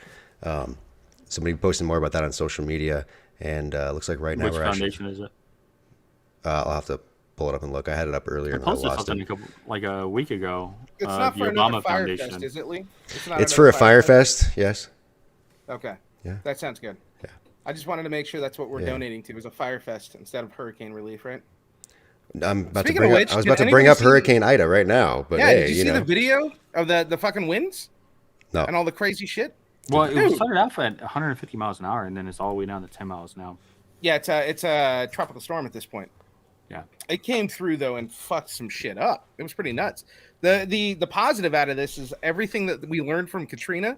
S2: somebody posted more about that on social media, and looks like right now
S3: Which
S2: we're
S3: foundation is it?
S2: I'll have to pull it up and look. I had it up earlier
S3: I
S2: and I
S3: posted
S2: lost
S3: something
S2: it.
S3: like a week ago.
S4: It's not
S3: the
S4: for another
S3: Obama
S4: Fire
S3: Foundation.
S4: Fest, is it, Lee? Not
S2: It's for a
S4: another
S2: Fire Fest, yes.
S4: Okay.
S2: Yeah.
S4: That sounds good.
S2: Yeah.
S4: I just wanted to make sure that's what we're
S2: Yeah.
S4: donating to, is a Fire Fest instead of hurricane relief, right?
S2: I'm about
S4: Speaking
S2: to bring
S4: of
S2: up,
S4: which,
S2: I was
S4: did
S2: about to bring
S4: anybody
S2: up
S4: see-
S2: Hurricane Ida right now, but
S4: Yeah,
S2: hey,
S4: did you see the video of the fucking winds?
S2: No.
S4: And all the crazy shit?
S3: Well, it
S4: Dude.
S3: started off at 150 miles an hour, and then it's all the way down to 10 miles now.
S4: Yeah, it's a tropical storm at this point.
S3: Yeah.
S4: It came through though and fucked some shit up. It was pretty nuts. The positive out of this is everything that we learned from Katrina,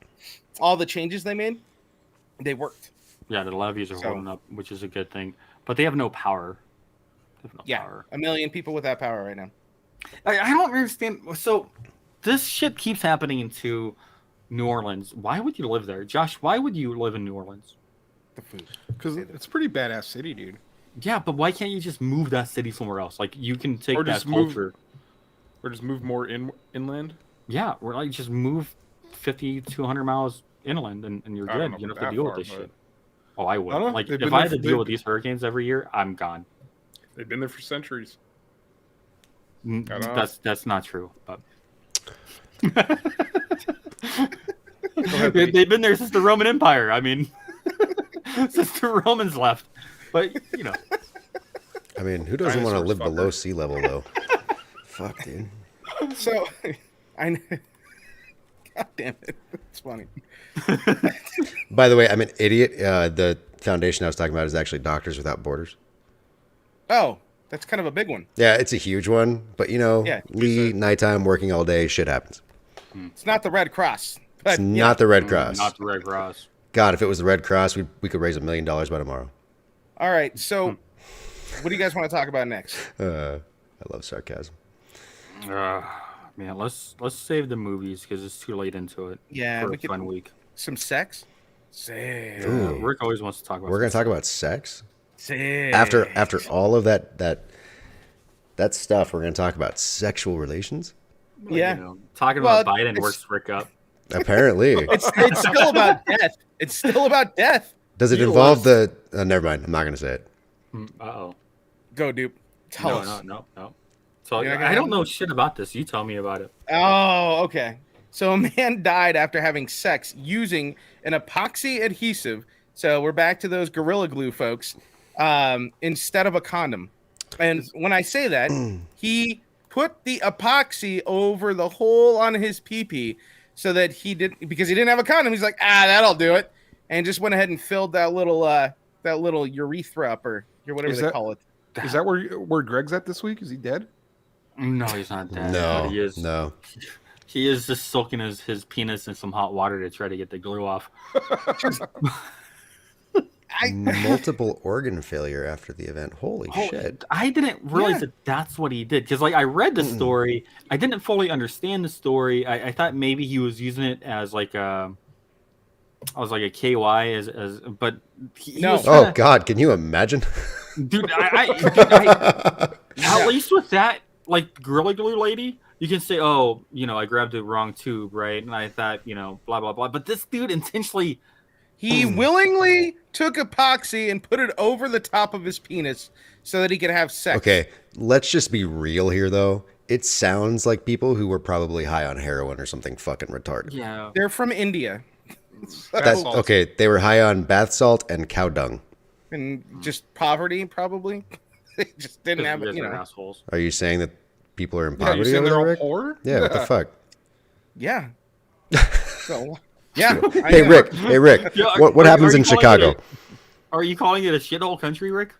S4: all the changes they made, they worked.
S3: Yeah, the levees are
S4: So-
S3: holding up, which is a good thing. But they have no power. They have no
S4: Yeah,
S3: power.
S4: 1 million people without power right now.
S3: I don't understand. So this shit keeps happening to New Orleans. Why would you live there? Josh, why would you live in New Orleans?
S4: The food.
S1: Because it's a pretty badass city, dude.
S3: Yeah, but why can't you just move that city somewhere else? Like, you can take
S1: Or
S3: that
S1: just move-
S3: culture.
S1: Or just move more inland.
S3: Yeah, or like just move 50 to 100 miles inland and you're
S1: I don't
S3: good.
S1: know
S3: You don't
S1: about
S3: have to deal
S1: that
S3: with this
S1: far,
S3: shit. Oh, I would.
S1: I don't know.
S3: Like,
S1: They've
S3: if
S1: been
S3: I
S1: there
S3: had to
S1: for-
S3: deal with these hurricanes every year, I'm gone.
S1: They've been there for centuries.
S3: That's not true. But
S1: ahead,
S3: they've been there since the Roman Empire. I mean, since the Romans left. But you know,
S2: I mean, who doesn't want to
S1: Dinosaurs,
S2: live
S1: fucker.
S2: below sea level though? Fuck, dude.
S4: So, I God damn it, it's funny.
S2: By the way, I'm an idiot. The foundation I was talking about is actually Doctors Without Borders.
S4: Oh, that's kind of a big one.
S2: Yeah, it's a huge one, but you know,
S4: Yeah.
S2: Lee, nighttime, working all day, shit happens.
S4: It's not the Red Cross. But
S2: It's not the Red
S3: Mm,
S2: Cross.
S3: not the Red Cross.
S2: God, if it was the Red Cross, we could raise $1 million by tomorrow.
S4: All right, so what do you guys want to talk about next?
S2: I love sarcasm.
S3: Man, let's save the movies because it's too late into it.
S4: Yeah,
S3: for
S4: we
S3: a
S4: could
S3: fun week.
S4: some sex. Sex.
S2: Ooh.
S3: Rick always wants to talk about.
S2: We're gonna
S3: some
S2: talk about sex
S4: Sex.
S2: after all of that stuff. We're gonna talk about sexual relations.
S3: stuff,
S4: Yeah.
S3: you know, talking
S4: Well,
S3: about Biden
S4: it's-
S3: works Rick up.
S2: Apparently,
S4: It's still about death. It's still about death.
S2: does it
S4: You
S2: involve
S4: lost.
S2: the? Never mind. I'm not gonna say it.
S3: Uh-oh.
S4: Go, dude. Tell
S3: No,
S4: us.
S3: no. So
S4: You're not gonna
S3: I don't
S4: have-
S3: know shit about this. You tell me about it.
S4: Oh, okay. So a man died after having sex using an epoxy adhesive. So we're back to those Gorilla Glue folks, instead of a condom. And when I say that, he put the epoxy over the hole on his pee-pee so that because he didn't have a condom. He's like, that'll do it, and just went ahead and filled that little urethra up, or whatever
S1: Is
S4: they
S1: that-
S4: call it.
S1: Is that where Greg's at this week? Is he dead?
S3: No, he's not dead.
S2: No,
S3: but he is.
S2: no.
S3: He is just soaking his penis in some hot water to try to get the glue off.
S2: Multiple organ failure after the event. Holy
S3: Oh,
S2: shit!
S3: I didn't realize
S4: Yeah.
S3: that that's what he did because, like, I read the story. I didn't fully understand the story. I thought maybe he was using it as like a KY but he
S4: No.
S3: was
S2: Oh
S3: trying
S2: God, can you imagine?
S3: dude, at least with that, like, Gorilla Glue lady, you can say, oh, I grabbed the wrong tube, right? And I thought, blah blah blah. But this dude intentionally.
S4: He willingly took epoxy and put it over the top of his penis so that he could have sex.
S2: Okay, let's just be real here, though. It sounds like people who were probably high on heroin or something fucking retarded.
S3: Yeah.
S4: They're from India.
S2: That's okay. They were high on bath salt and cow dung.
S4: And just poverty, probably. They just didn't have it,
S3: assholes.
S2: Are you saying that people are in
S1: Yeah, you
S2: poverty
S1: saying
S2: over
S1: they're
S2: there,
S1: all
S2: Rick?
S1: poor?
S2: Yeah, what the fuck?
S4: Yeah. So, yeah. I
S2: Hey
S4: know.
S2: Rick,
S3: Yeah,
S2: what
S3: are
S2: happens
S3: you
S2: in
S3: calling
S2: Chicago?
S3: Are you calling it a shithole country, Rick?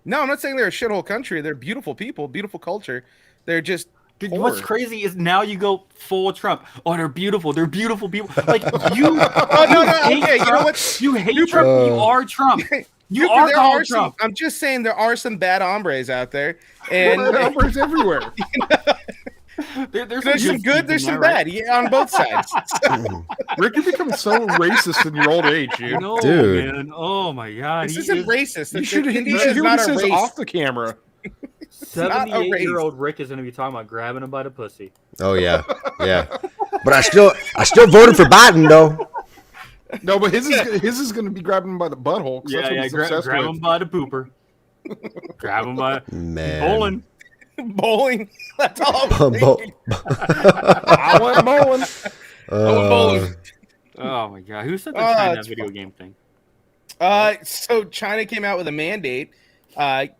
S4: No, I'm not saying they're a shithole country. They're beautiful people, beautiful culture. They're just
S3: Dude,
S4: poor.
S3: what's crazy is now you go full Trump. Oh, they're beautiful. They're beautiful people. Like you.
S4: Oh, no, no,
S3: hate
S4: okay, you know
S3: Trump.
S4: what?
S3: You hate Trump. You are Trump. You
S4: There
S3: are
S4: are
S3: Donald
S4: some,
S3: Trump.
S4: I'm just saying there are some bad hombres out there. And
S1: Numbers everywhere.
S3: There's
S4: some good, there's some bad. Yeah, on both sides.
S1: Rick, you're becoming so racist in your old age, dude.
S3: No,
S2: Dude.
S3: man. Oh my God.
S4: This
S3: He
S4: isn't
S3: is
S4: racist.
S1: You should
S4: India
S1: hear
S4: is
S1: what
S4: not
S1: he
S4: a
S1: says
S4: race.
S1: off the camera.
S4: not a race.
S3: 78-year-old Rick is going to be talking about grabbing him by the pussy.
S2: Oh yeah. But I still voted for Biden though.
S1: No, but his is going to be grabbing him by the butthole. 'Cause that's what he's obsessed
S3: grab
S1: with.
S3: him by the pooper. Grab him by
S2: Man.
S3: bowling.
S4: Bowling. That's all I'm
S2: Bo-
S4: thinking.
S1: I went bowling.
S4: Bowling.
S3: Oh my god, who said the
S4: Oh,
S3: China
S4: that's
S3: video
S4: fun.
S3: game thing?
S4: So China came out with a mandate.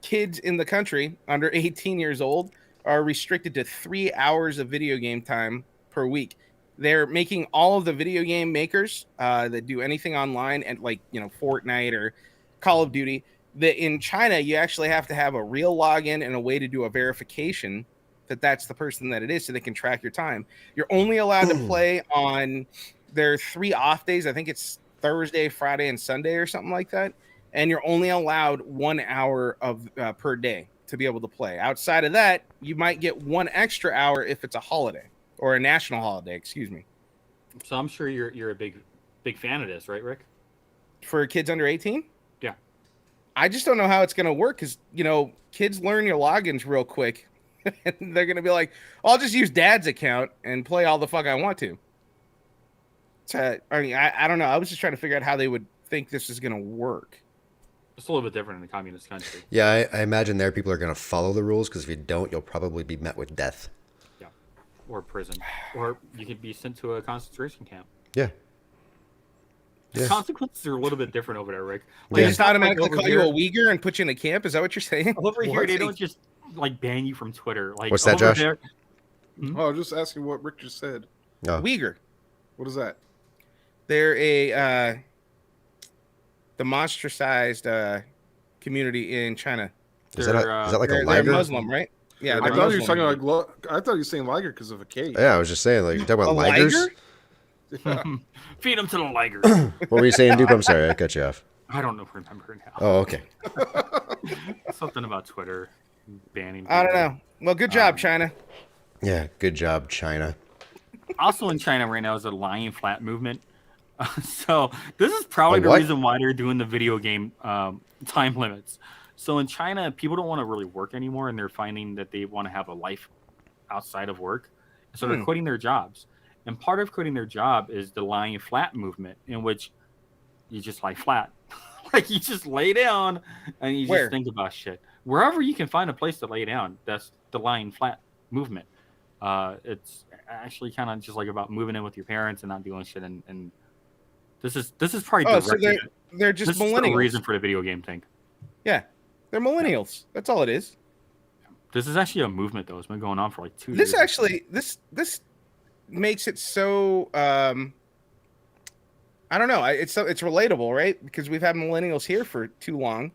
S4: Kids in the country under 18 years old are restricted to 3 hours of video game time per week. They're making all of the video game makers that do anything online and Fortnite or Call of Duty. That in China, you actually have to have a real login and a way to do a verification that that's the person that it is, so they can track your time. You're only allowed to play on their 3 off days. I think it's Thursday, Friday, and Sunday or something like that. And you're only allowed 1 hour of per day to be able to play. Outside of that, you might get 1 extra hour if it's a holiday or a national holiday. Excuse me.
S3: So I'm sure you're a big fan of this, right, Rick?
S4: For kids under 18?
S3: Yeah.
S4: I just don't know how it's going to work because, kids learn your logins real quick. And they're going to be like, I'll just use dad's account and play all the fuck I want to. So, I don't know. I was just trying to figure out how they would think this is going to work.
S3: It's a little bit different in a communist country.
S2: Yeah, I imagine there people are going to follow the rules because if you don't, you'll probably be met with death.
S3: Yeah. Or prison. Or you could be sent to a concentration camp.
S2: Yeah.
S3: The consequences are a little bit different over there, Rick.
S4: They
S2: Yeah.
S4: just automatically
S3: over
S4: call
S3: here-
S4: you a Uyghur and put you in a camp? Is that what you're saying?
S3: Over here,
S4: What?
S3: they don't just ban you from Twitter. Like
S2: What's that,
S3: over
S2: Josh?
S3: there-
S1: Oh, I was just asking what Rick just said.
S2: Oh.
S4: Uyghur.
S1: What is that?
S4: They're the monstrosized community in China.
S2: Is that like a
S4: They're
S2: liger?
S4: Muslim, right? Yeah,
S1: I
S4: they're
S1: thought you were
S4: Muslim.
S1: talking like. I thought you were saying liger because of a cake.
S2: Yeah, I was just saying, like, you talking about
S4: A
S2: ligers?
S4: liger?
S1: Yeah.
S3: Feed them to the liger.
S2: What were you saying, Dupe? I'm sorry, I cut you off.
S3: I don't remember now.
S2: Oh, okay.
S3: Something about Twitter banning.
S4: I don't
S3: people.
S4: know. Well, good job, China.
S2: Yeah, good job, China.
S3: Also in China right now is a lying flat movement. So this is probably
S2: A
S3: the
S2: what?
S3: reason why they're doing the video game time limits. So in China, people don't want to really work anymore, and they're finding that they want to have a life outside of work. So they're quitting their jobs. And part of quitting their job is the lying flat movement, in which you just lie flat. Like you just lay down and you
S4: Where?
S3: just think about shit. Wherever you can find a place to lay down, that's the lying flat movement. It's actually kind of just like about moving in with your parents and not doing shit. And this is probably
S4: Oh, so
S3: directed.
S4: they're just
S3: This is the
S4: millennials.
S3: reason for the video game thing.
S4: Yeah, they're millennials. That's all it is.
S3: This is actually a movement though. It's been going on for like 2
S4: This
S3: years.
S4: actually, this makes it so. I don't know. It's relatable, right? Because we've had millennials here for too long,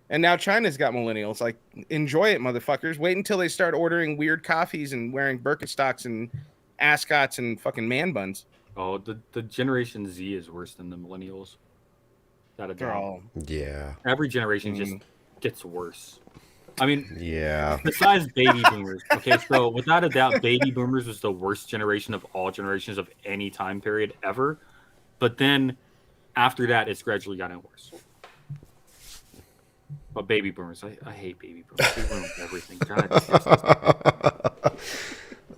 S4: and now China's got millennials. Like, enjoy it, motherfuckers. Wait until they start ordering weird coffees and wearing Birkenstocks and ascots and fucking man buns.
S3: Oh, the Generation Z is worse than the millennials. Without a
S4: They're
S3: doubt.
S4: all.
S2: Yeah.
S3: Every generation just gets worse. I mean,
S2: Yeah.
S3: besides baby boomers. Okay, so without a doubt, baby boomers was the worst generation of all generations of any time period ever. But then after that, it's gradually gotten worse. But baby boomers, I hate baby boomers. They ruin everything. God.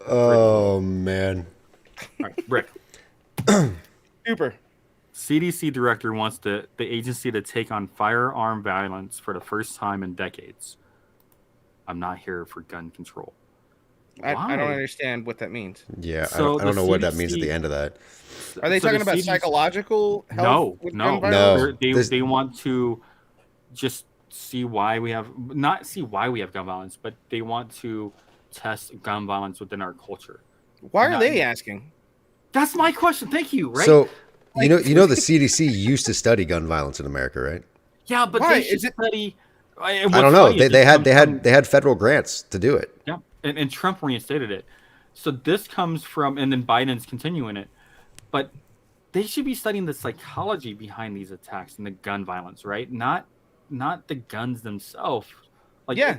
S2: Oh, man.
S3: All right, Rick.
S4: Super.
S3: CDC director wants the agency to take on firearm violence for the first time in decades. I'm not here for gun control.
S4: I don't
S3: Why?
S4: understand what that means.
S2: Yeah,
S3: So
S2: I don't
S3: the
S2: know what that means at
S3: CDC
S2: the end of that.
S4: Are they
S3: So
S4: talking
S3: the
S4: about
S3: CDC
S4: psychological health? with gun
S3: No.
S4: violence?
S2: No.
S3: They want to just see why we have not see why we have gun violence, but they want to test gun violence within our culture.
S4: Why are
S3: Not-
S4: they asking?
S3: That's my question. Thank you. Right?
S2: So, you know the CDC used to study gun violence in America, right?
S3: yeah, but
S4: Why?
S3: they should
S4: Is it-
S3: study.
S2: I don't know. They had federal grants to do it.
S3: Yeah, and Trump reinstated it. So this comes from, and then Biden's continuing it. But they should be studying the psychology behind these attacks and the gun violence, right? Not the guns themselves. Like,
S4: Yeah,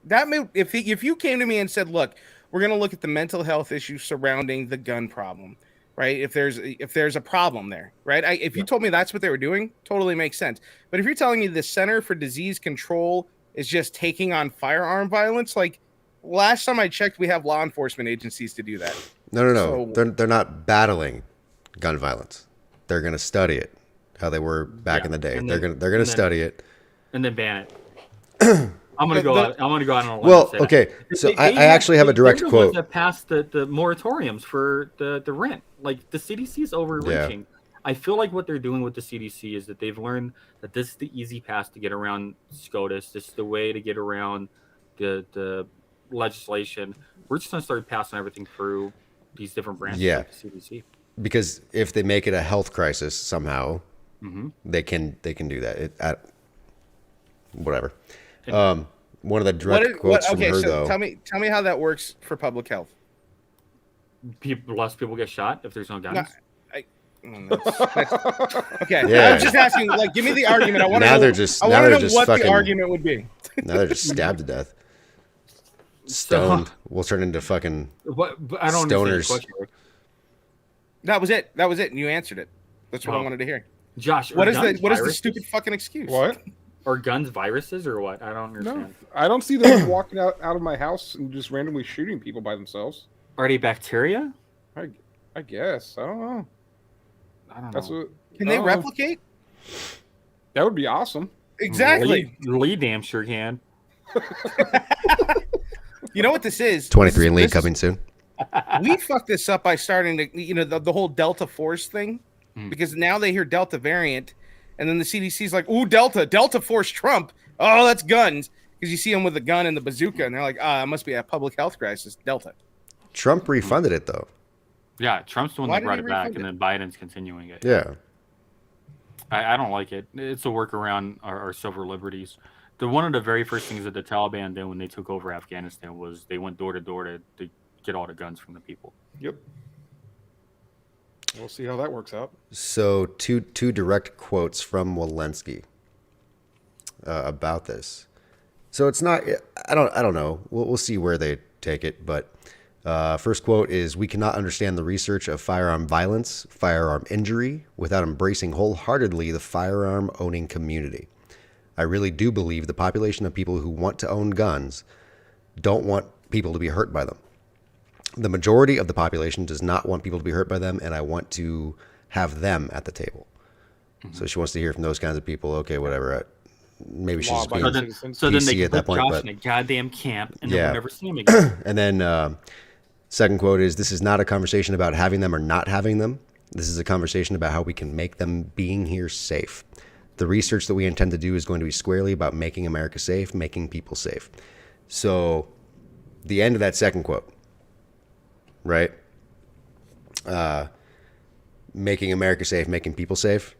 S4: that may, if you came to me and said, "Look, we're going to look at the mental health issues surrounding the gun problem," right? If there's a problem there, right? If you told me that's what they were doing, totally makes sense. But if you're telling me the Center for Disease Control is just taking on firearm violence, like last time I checked, we have law enforcement agencies to do that.
S2: No.
S4: So-
S2: They're not battling gun violence. they're going to study it, how they were back in the day.
S3: And
S2: They're
S3: then-
S2: going to study it.
S3: And then ban it. I'm gonna go out. I'm gonna go out on a limb.
S2: Well,
S3: and say that.
S2: okay. So
S3: They
S2: I actually have a direct
S3: they're the ones
S2: quote.
S3: that passed the moratoriums for the rent. Like the CDC is overreaching. I feel like what they're doing with the CDC is that they've learned that this is the easy path to get around SCOTUS. This is the way to get around the legislation. We're just gonna start passing everything through these different branches
S2: Yeah.
S3: like the CDC.
S2: Because if they make it a health crisis somehow,
S3: Mm-hmm.
S2: they can do that. Whatever. One of the direct quotes from her, though.
S4: tell me how that works for public health.
S3: Less people get shot if there's no guns.
S4: Okay,
S2: Yeah.
S4: I'm just asking. Like, give me the argument. I want to
S2: Now
S4: know.
S2: they're just-
S4: I
S2: now
S4: want to
S2: they're
S4: know
S2: just
S4: what
S2: fucking-
S4: the argument would be.
S2: Now they're just stabbed to death. Stoned. We'll turn into fucking
S3: What? But I don't understand the
S2: stoners.
S3: question.
S4: That was it. That was it. And you answered it. That's what I
S3: Oh.
S4: wanted to hear.
S3: Josh,
S4: What
S3: are
S4: is the
S3: guns viruses?
S4: stupid fucking excuse?
S1: What?
S3: Are guns viruses or what? I don't
S1: No,
S3: understand.
S1: I don't see them walking out of my house and just randomly shooting people by themselves.
S3: Are they bacteria?
S1: I guess. I don't know.
S3: I don't know.
S1: That's what.
S4: Can they
S1: I don't know.
S4: replicate?
S1: That would be awesome.
S4: Exactly.
S3: Lee damn sure can.
S4: You know what this is?
S2: 23 and Lee
S4: This is-
S2: coming soon.
S4: We fucked this up by starting to, the whole Delta Force thing, because now they hear Delta variant, and then the CDC's like, "Ooh, Delta Force Trump. Oh, that's guns." Because you see them with the gun and the bazooka, and they're like, "Ah, it must be a public health crisis." Delta.
S2: Trump refunded it, though.
S3: Yeah, Trump's the one
S4: Why
S3: that
S4: did
S3: brought
S4: he
S3: it back,
S4: refund
S3: and then Biden's continuing it.
S2: Yeah.
S3: I don't like it. It's a workaround our civil liberties. One of the very first things that the Taliban did when they took over Afghanistan was they went door to door to get all the guns from the people.
S1: Yep. We'll see how that works out.
S2: So two direct quotes from Walensky about this. So it's not. I don't know. We'll see where they take it. But first quote is: "We cannot understand the research of firearm violence, firearm injury, without embracing wholeheartedly the firearm owning community. I really do believe the population of people who want to own guns don't want people to be hurt by them. The majority of the population does not want people to be hurt by them, and I want to have them at the table." So she wants to hear from those kinds of people. Okay, whatever. Maybe she's just being
S3: So then
S2: PC
S3: they
S2: at that
S3: put
S2: point,
S3: Josh
S2: but-
S3: in a goddamn camp, and
S2: Yeah.
S3: then we'll never see him again.
S2: And then second quote is: "This is not a conversation about having them or not having them. This is a conversation about how we can make them being here safe. The research that we intend to do is going to be squarely about making America safe, making people safe." So the end of that second quote, right? Making America safe, making people safe.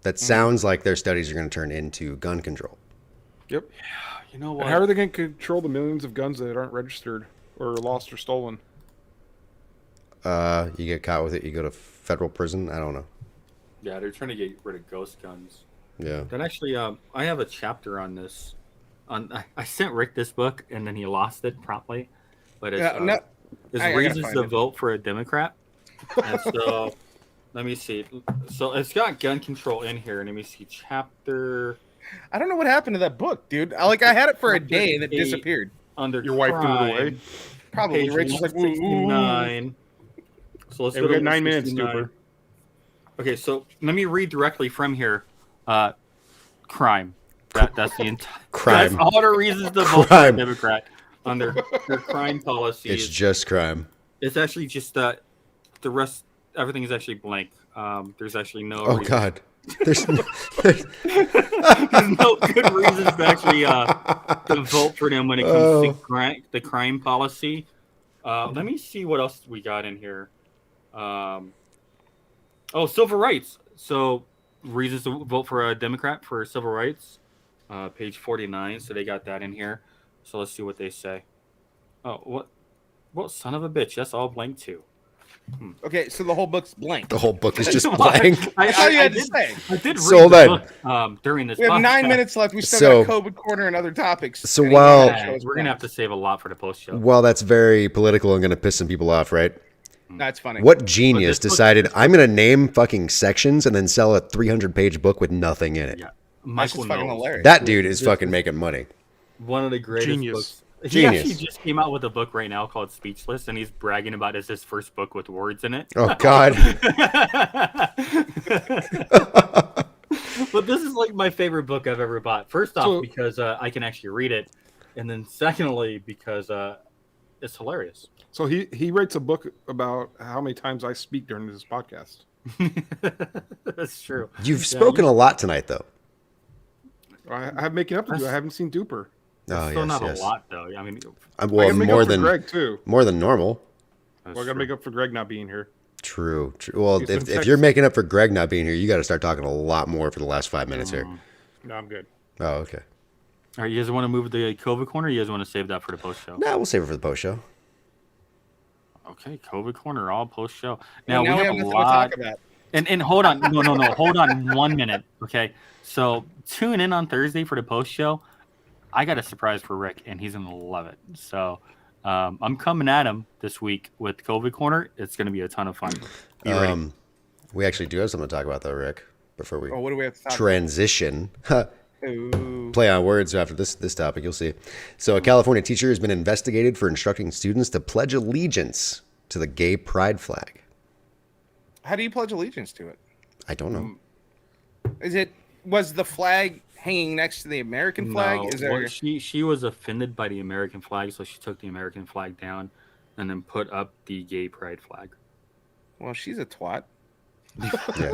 S2: That sounds like their studies are going to turn into gun control.
S1: Yep.
S3: You know
S1: And
S3: what?
S1: how are they going to control the millions of guns that aren't registered or lost or stolen?
S2: You get caught with it, you go to federal prison. I don't know.
S3: Yeah, they're trying to get rid of ghost guns.
S2: Yeah.
S3: Then actually, I have a chapter on this. I sent Rick this book, and then he lost it promptly. But it's,
S4: Yeah, no,
S3: it's
S4: I gotta
S3: reasons
S4: find
S3: to
S4: it.
S3: vote for a Democrat. And so, let me see. So it's got gun control in here. Let me see. Chapter
S4: I don't know what happened to that book, dude. I had it for a day and it
S3: Eight.
S4: disappeared.
S3: under
S1: Your wife threw it
S3: crime,
S1: away.
S4: Probably.
S3: Page
S4: Rachel's like, "Ooh, ooh, ooh."
S3: 169. So let's
S1: Hey,
S3: go
S1: we
S3: to
S1: got 9 minutes,
S3: 169.
S1: Duper.
S3: Okay, so let me read directly from here. Crime. That's the entire
S2: Crime.
S3: That's all the reasons to vote for a
S2: Crime.
S3: Democrat under their crime policies.
S2: It's just crime.
S3: It's actually just the rest. Everything is actually blank. There's actually no.
S2: Oh
S3: reason-
S2: God. There's
S3: There's no good reasons to actually to vote for them when it comes to the crime policy. Let me see what else we got in here. Civil rights. So reasons to vote for a Democrat for civil rights. Page 49. So they got that in here. So let's see what they say. Oh, what? Well, son of a bitch. That's all blank too.
S4: Okay, so the whole book's blank.
S2: the whole book is just blank.
S4: That's all you had to say.
S3: I did read
S2: So
S3: the
S2: then-
S3: book during this.
S4: We have 9
S3: podcast.
S4: minutes left. We still
S2: So-
S4: got COVID corner and other topics.
S2: So
S4: And
S2: while-
S3: Yeah, we're gonna have to save a lot for the post show.
S2: Well, that's very political and going to piss some people off, right?
S4: That's funny.
S2: What genius
S3: this book-
S2: decided I'm going to name fucking sections and then sell a 300-page book with nothing in it?
S3: Yeah,
S4: That's
S3: Michael
S4: just fucking
S3: knows.
S4: hilarious.
S2: That dude is fucking making money.
S3: One of the greatest
S1: Genius.
S3: books. He actually
S2: Genius.
S3: just came out with a book right now called Speechless, and he's bragging about it's his first book with words in it.
S2: Oh God.
S3: But this is like my favorite book I've ever bought. First off,
S1: So-
S3: because I can actually read it, and then secondly, because it's hilarious.
S1: So he writes a book about how many times I speak during this podcast.
S3: That's true.
S2: You've spoken a lot tonight, though.
S1: I have making up to do. I haven't seen Duper.
S2: Oh,
S3: Still
S2: yes,
S3: not
S2: yes.
S3: a lot though. I mean,
S1: I
S2: Well,
S1: gotta make
S2: more
S1: up for
S2: than
S1: Greg too.
S2: more than normal.
S3: that's
S1: Well, I gotta
S3: true.
S1: make up for Greg not being here.
S2: True. Well,
S1: He's been
S2: if you're
S1: texting.
S2: making up for Greg not being here, you got to start talking a lot more for the last 5 minutes here.
S1: No, I'm good.
S2: Oh, okay.
S3: All right, you guys want to move the COVID corner? Or you guys want to save that for the post show?
S2: Nah, we'll save it for the post show.
S3: Okay, COVID corner, all post show.
S4: Now,
S3: Now, we have a
S4: nothing
S3: lot.
S4: to talk about.
S3: And hold on, no, hold on 1 minute. Okay, so tune in on Thursday for the post show. I got a surprise for Rick, and he's gonna love it. So I'm coming at him this week with COVID corner. It's gonna be a ton of fun. Be ready.
S2: We actually do have something to talk about, though, Rick. Before we
S4: Oh, what do we have to talk
S2: transition.
S4: about? Ooh.
S2: Play on words after this topic, you'll see. So a California teacher has been investigated for instructing students to pledge allegiance to the gay pride flag.
S4: How do you pledge allegiance to it?
S2: I don't know.
S4: Was the flag hanging next to the American flag?
S3: No,
S4: Is there?
S3: well, she was offended by the American flag, so she took the American flag down, and then put up the gay pride flag.
S4: Well, she's a twat.
S2: Yeah.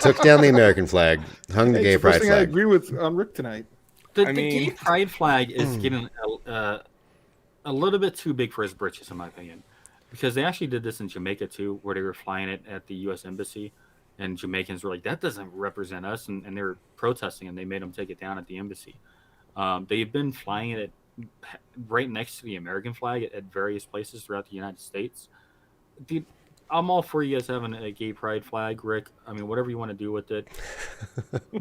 S2: Took down the American flag, hung the
S1: Hey,
S2: gay
S1: it's the first
S2: pride
S1: thing I
S2: flag.
S1: agree with on Rick tonight.
S3: The
S4: I
S3: gay
S4: mean-
S3: pride flag is getting a little bit too big for his britches, in my opinion, because they actually did this in Jamaica too, where they were flying it at the U.S. Embassy, and Jamaicans were like, "That doesn't represent us," and they were protesting, and they made them take it down at the embassy. They've been flying it right next to the American flag at various places throughout the United States. Dude, I'm all for you guys having a gay pride flag, Rick. I mean, whatever you want to do with it.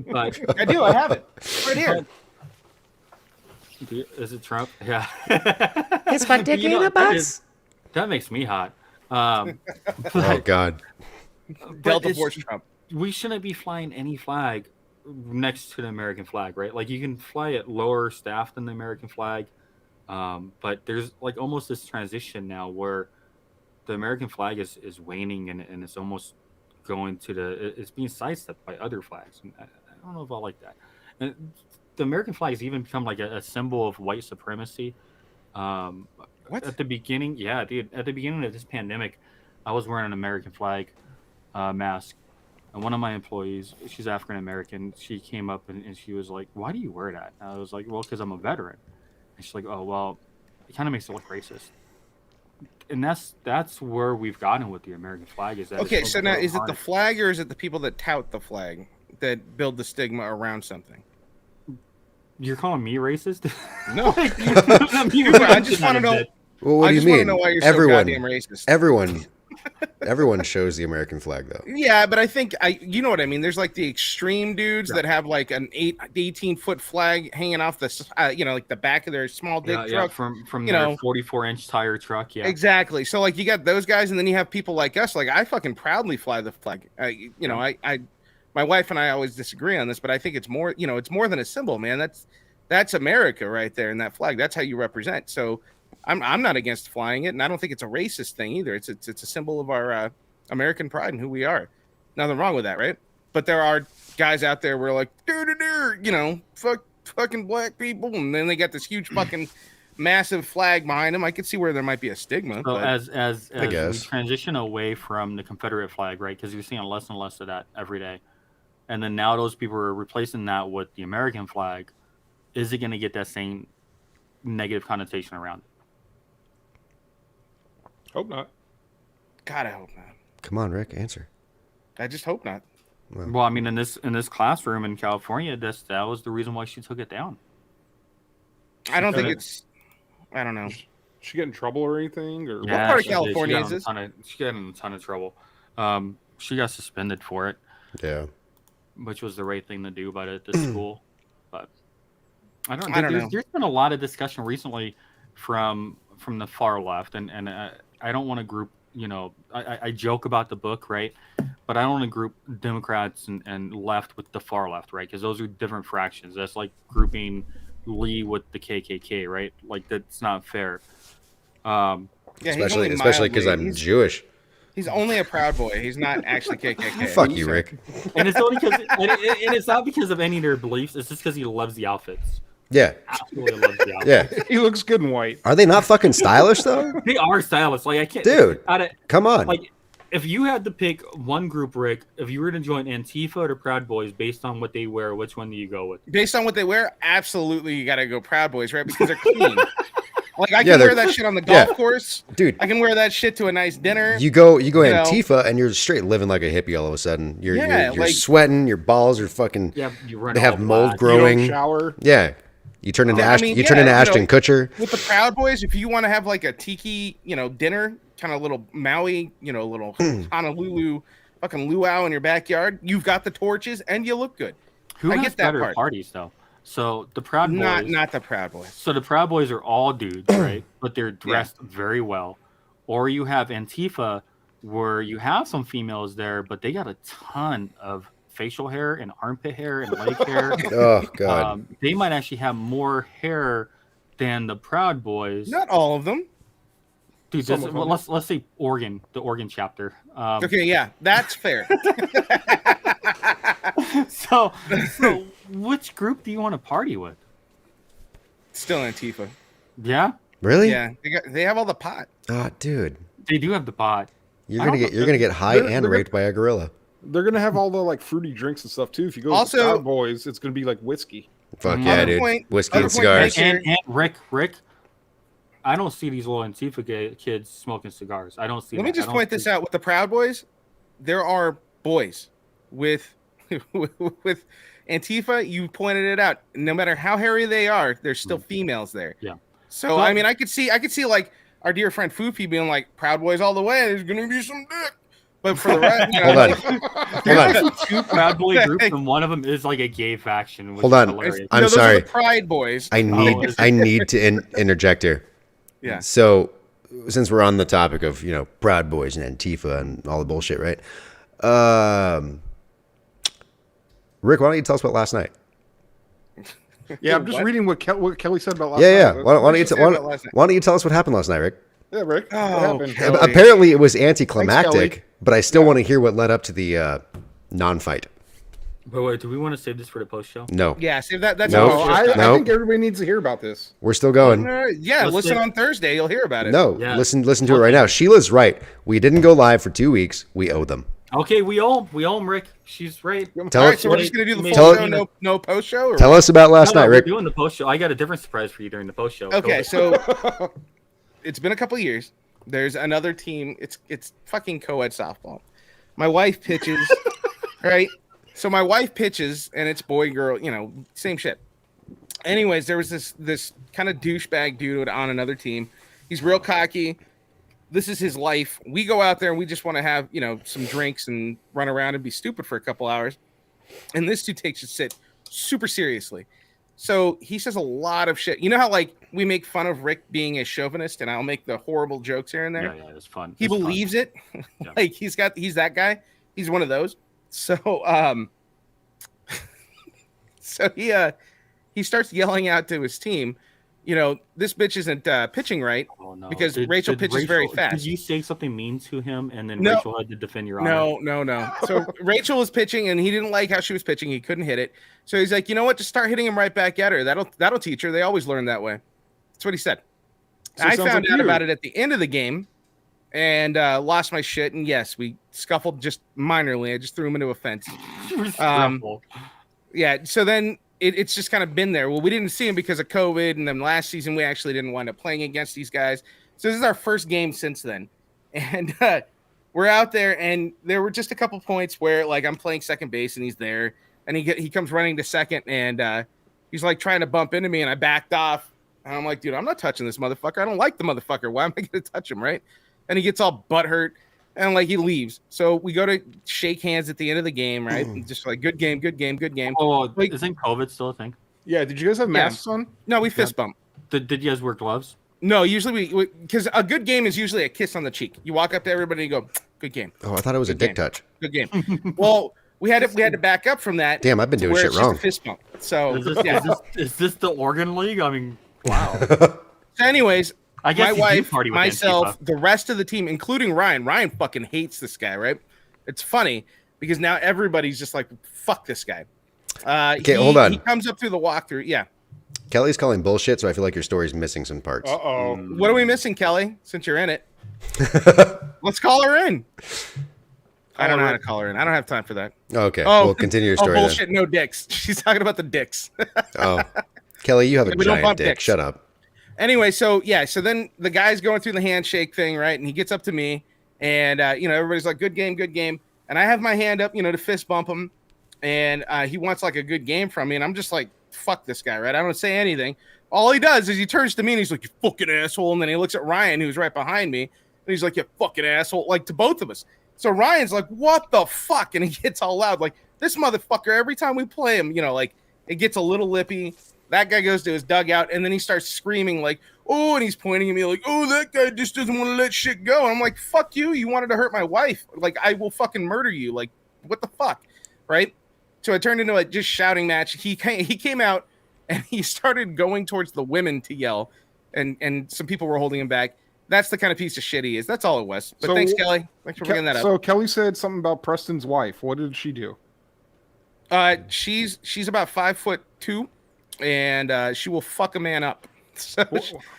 S3: But
S4: I do. I have it right here.
S3: is it Trump? Yeah.
S2: It's my dick in a box.
S3: That makes me hot.
S2: Oh
S3: But
S2: God.
S4: Delta
S3: it's-
S4: Force Trump.
S3: we shouldn't be flying any flag next to the American flag, right? Like you can fly it lower staff than the American flag, but there's like almost this transition now where the American flag is waning and it's almost going to it's being sidestepped by other flags. And I don't know if I like that. And the American flag has even become like a symbol of white supremacy.
S4: What?
S3: At the beginning, yeah, dude. At the beginning of this pandemic, I was wearing an American flag mask, and one of my employees, she's African American, she came up and she was like, "Why do you wear that?" And I was like, "Well, because I'm a veteran." And she's like, "Oh, well, it kind of makes it look racist." And that's where we've gotten with the American flag. Is that it's
S4: Okay, so now is it the
S3: harnessed.
S4: flag or is it the people that tout the flag that build the stigma around something?
S3: You're calling me racist?
S4: No.
S3: I
S4: I just want to know.
S2: Well, what
S4: I
S2: do you
S4: just want to
S2: mean?
S4: know why you're
S2: everyone,
S4: so goddamn racist.
S2: everyone shows the American flag, though.
S4: Yeah, but I think you know what I mean. There's like the extreme dudes that have like an 18-foot flag hanging off the, like the back of their small dick
S3: Yeah,
S4: truck.
S3: from
S4: you
S3: their
S4: know.
S3: 44-inch tire truck. Yeah,
S4: Exactly. So like you got those guys, and then you have people like us. Like I fucking proudly fly the flag. My wife and I always disagree on this, but I think it's more. It's more than a symbol, man. That's America right there in that flag. That's how you represent. So I'm not against flying it, and I don't think it's a racist thing either. It's a symbol of our American pride and who we are. Nothing wrong with that, right? But there are guys out there who are like, fucking black people, and then they got this huge fucking massive flag behind them. I could see where there might be a stigma.
S3: So
S4: but
S3: as we
S2: guess.
S3: transition away from the Confederate flag, right? Because you're seeing less and less of that every day, and then now those people are replacing that with the American flag. Is it going to get that same negative connotation around it?
S1: Hope not.
S4: God, I hope not.
S2: Come on, Rick, answer.
S4: I just hope not.
S3: Well, I mean, in this classroom in California, that was the reason why she took it down.
S4: I don't think
S1: Yeah.
S4: it's. I don't know.
S1: She get in trouble or anything? Or
S3: Yeah,
S4: part of
S3: she did.
S4: California
S3: She got
S4: is
S3: in a
S4: this?
S3: ton of- She got in a ton of trouble. She got suspended for it,
S2: Yeah.
S3: which was the right thing to do by the school. But I don't
S4: I don't
S3: there's,
S4: know.
S3: there's been a lot of discussion recently from the far left, and I don't want to group. I joke about the book, right? But I don't want to group Democrats and left with the far left, right? Because those are different fractions. That's like grouping Lee with the KKK, right? Like that's not fair.
S4: Yeah, he's
S2: especially
S4: only
S2: because
S4: mildly-
S2: I'm Jewish.
S4: He's only a Proud Boy. He's not actually KKK.
S2: Fuck you, Rick.
S3: And it's only because, and it's not because of any of their beliefs. It's just because he loves the outfits.
S2: Yeah,
S3: Absolutely loves the outfits.
S2: yeah.
S1: He looks good in white.
S2: Are they not fucking stylish though?
S3: They are stylish. Like I can't,
S2: Dude,
S3: out of,
S2: come on.
S3: like if you had to pick one group, Rick, if you were to join Antifa or Proud Boys based on what they wear, which one do you go with?
S4: Based on what they wear, absolutely you got to go Proud Boys, right? Because they're clean. Like I
S2: Yeah,
S4: can
S2: they're-
S4: wear that shit on the golf
S2: yeah.
S4: course.
S2: Dude,
S4: I can wear that shit to a nice dinner.
S2: you go
S4: you know.
S2: Antifa and you're straight living like a hippie all of a sudden. You're
S4: Yeah,
S2: you're
S4: like-
S2: sweating, your balls are fucking
S3: Yeah, you run.
S2: they
S3: all
S2: have mold
S3: black.
S2: growing.
S1: You don't shower.
S2: Yeah. You turn into
S4: Yeah, I
S2: Ashton
S4: mean,
S2: you turn
S4: yeah,
S2: into
S4: you
S2: Ashton
S4: know,
S2: Kutcher.
S4: With the Proud Boys, if you want to have like a tiki, dinner, kind of little Maui, little Honolulu fucking luau in your backyard, you've got the torches and you look good.
S3: Who
S4: I
S3: has
S4: get that
S3: better
S4: part.
S3: parties though? So the Proud Boys.
S4: Not the Proud Boys.
S3: So the Proud Boys are all dudes, right? But they're dressed very well. Or you have Antifa, where you have some females there, but they got a ton of facial hair and armpit hair and leg hair.
S2: Oh god.
S3: They might actually have more hair than the Proud Boys.
S4: Not all of them.
S3: Dude,
S1: Some
S3: this,
S1: of
S3: well,
S1: them.
S3: let's say Oregon, the Oregon chapter.
S4: Okay, yeah, that's fair.
S3: So which group do you want to party with?
S4: Still Antifa.
S3: Yeah,
S2: Really?
S4: Yeah, they have all the pot.
S2: Oh, dude.
S3: they do have the pot.
S2: You're
S3: I
S2: gonna
S3: don't
S2: get you're gonna get high
S1: they're-
S2: and
S1: they're-
S2: raped by a gorilla.
S1: They're gonna have all the like fruity drinks and stuff too. If you go
S4: Also-
S1: to Proud Boys, it's gonna be like whiskey.
S2: Fuck
S3: Mhm.
S2: yeah,
S4: Other
S2: dude.
S4: point-
S2: Whiskey
S4: other
S2: and
S4: point
S2: cigars.
S4: right
S3: And Rick, I don't see these little Antifa kids smoking cigars. I don't see.
S4: Let me just point this out with the Proud Boys. There are boys with with Antifa. You pointed it out. No matter how hairy they are, there's still females there.
S3: Yeah.
S4: So I mean, I could see like our dear friend Foofy being like, "Proud Boys all the way." There's gonna be some dick. But for the rest,
S2: Hold on.
S3: There's
S2: Hold on.
S3: actually two Proud Boy groups, and one of them is like a gay faction. Which
S2: Hold
S3: is
S2: on.
S3: hilarious.
S2: I'm
S4: those are
S2: sorry.
S4: the Pride Boys.
S2: I
S3: is it?
S2: need to interject here.
S4: Yeah.
S2: So, since we're on the topic of Proud Boys and Antifa and all the bullshit, right? Rick, why don't you tell us about last night?
S1: Yeah, I'm just
S4: What?
S1: reading what Kelly said about last
S2: Yeah.
S1: night.
S2: Why don't
S4: What she said about last night?
S2: why don't you tell us what happened last night, Rick?
S1: Yeah, Rick.
S4: Oh,
S1: what happened?
S4: Kelly.
S2: Apparently, it was anticlimactic,
S1: Kelly.
S2: but I still want to hear what led up to the non-fight.
S3: But wait, do we want to save this for the post show?
S2: No,
S4: Yeah, see that's
S2: No.
S1: Oh, I
S2: No.
S1: think everybody needs to hear about this.
S2: we're still going.
S4: yeah.
S3: Let's
S4: Listen
S3: say-
S4: on Thursday, you'll hear about it.
S2: No,
S3: Yeah.
S2: listen to it right now. Sheila's right. We didn't go live for 2 weeks. We owe them.
S3: Okay, we owe him, Rick. She's right.
S2: Tell
S4: All right,
S2: us,
S4: so we're just gonna do the
S3: Tell
S4: full
S2: us-
S4: show, no post show. Or
S2: tell us about last
S3: No,
S2: night,
S3: we're
S2: Rick.
S3: doing the post show. I got a different surprise for you during the post show. Go
S4: Okay,
S3: ahead.
S4: so it's been a couple years. There's another team. It's fucking co-ed softball. My wife pitches, right? So my wife pitches, and it's boy girl. Same shit. Anyways, there was this kind of douchebag dude on another team. He's real cocky. This is his life. We go out there and we just want to have some drinks and run around and be stupid for a couple hours. And this dude takes his sit super seriously. So he says a lot of shit. You know how like we make fun of Rick being a chauvinist, and I'll make the horrible jokes here and there.
S3: yeah, it's fun.
S4: He
S3: It's fun.
S4: believes it.
S3: Yeah.
S4: Like he's that guy. He's one of those. So so he starts yelling out to his team, this bitch isn't pitching right.
S3: Oh, no.
S4: because Rachel pitches very fast.
S3: Did you say something mean to him, and then
S4: No.
S3: Rachel had to defend your honor?
S4: No. So Rachel was pitching, and he didn't like how she was pitching. He couldn't hit it. So he's like, you know what? Just start hitting him right back at her. That'll teach her. They always learn that way. That's what he said.
S1: So it
S4: I
S1: sounds
S4: found
S1: like
S4: out
S1: you.
S4: about it at the end of the game, and lost my shit. And yes, we scuffled just minorly. I just threw him into a fence.
S3: Respectful.
S4: Yeah. So then it's just kind of been there. Well, we didn't see him because of COVID, and then last season we actually didn't wind up playing against these guys. So this is our first game since then, and we're out there, and there were just a couple points where like I'm playing second base, and he's there, and he comes running to second, and he's like trying to bump into me, and I backed off, and I'm like, dude, I'm not touching this motherfucker. I don't like the motherfucker. Why am I going to touch him, right? And he gets all butthurt. And like he leaves, so we go to shake hands at the end of the game, right? And just like good game.
S3: Oh,
S4: Like-
S3: isn't COVID still a thing?
S1: Yeah, did you guys have masks on?
S4: No, we fist bump.
S3: Did you guys wear gloves?
S4: No, usually we because a good game is usually a kiss on the cheek. You walk up to everybody and you go, "Good game,
S2: Oh, I thought it was a
S4: Good
S2: dick
S4: game.
S2: touch.
S4: good game." Well, we had to back up from that.
S2: Damn, I've been
S4: to
S2: doing
S4: where
S2: shit
S4: it's just a
S2: wrong.
S4: fist bump. So
S3: is this the Oregon League? I mean, wow.
S4: So anyways,
S3: I guess
S4: my
S3: you do
S4: wife,
S3: party with
S4: myself,
S3: Antifa.
S4: the rest of the team, including Ryan. Ryan fucking hates this guy, right? It's funny because now everybody's just like, fuck this guy.
S2: Okay, hold on.
S4: He comes up through the walkthrough. Yeah.
S2: Kelly's calling bullshit, so I feel like your story's missing some parts.
S1: Uh-oh.
S4: What are we missing, Kelly, since you're in it? Let's call her in. I don't know how to call her in. I don't have time for that.
S2: Okay, well, continue your story
S4: bullshit,
S2: then.
S4: no dicks. She's talking about the dicks.
S2: Oh, Kelly, you have a
S4: We don't
S2: giant
S4: bump
S2: dick.
S4: dicks.
S2: Shut up.
S4: Anyway, so then the guy's going through the handshake thing, right? And he gets up to me, and everybody's like, good game, good game. And I have my hand up, to fist bump him, and he wants like a good game from me, and I'm just like, fuck this guy, right? I don't say anything. All he does is he turns to me and he's like, you fucking asshole, and then he looks at Ryan, who's right behind me, and he's like, you fucking asshole, like to both of us. So Ryan's like, what the fuck? And he gets all loud, like, this motherfucker, every time we play him, like, it gets a little lippy. That guy goes to his dugout, and then he starts screaming like, oh, and he's pointing at me like, oh, that guy just doesn't want to let shit go. And I'm like, fuck you. You wanted to hurt my wife. Like, I will fucking murder you. Like, what the fuck? Right? So it turned into a just shouting match. He came out, and he started going towards the women to yell, and some people were holding him back. That's the kind of piece of shit he is. That's all it was. But thanks, Kelly. Thanks for bringing that up.
S1: So Kelly said something about Preston's wife. What did she do?
S4: She's about 5'2", and she will fuck a man up. So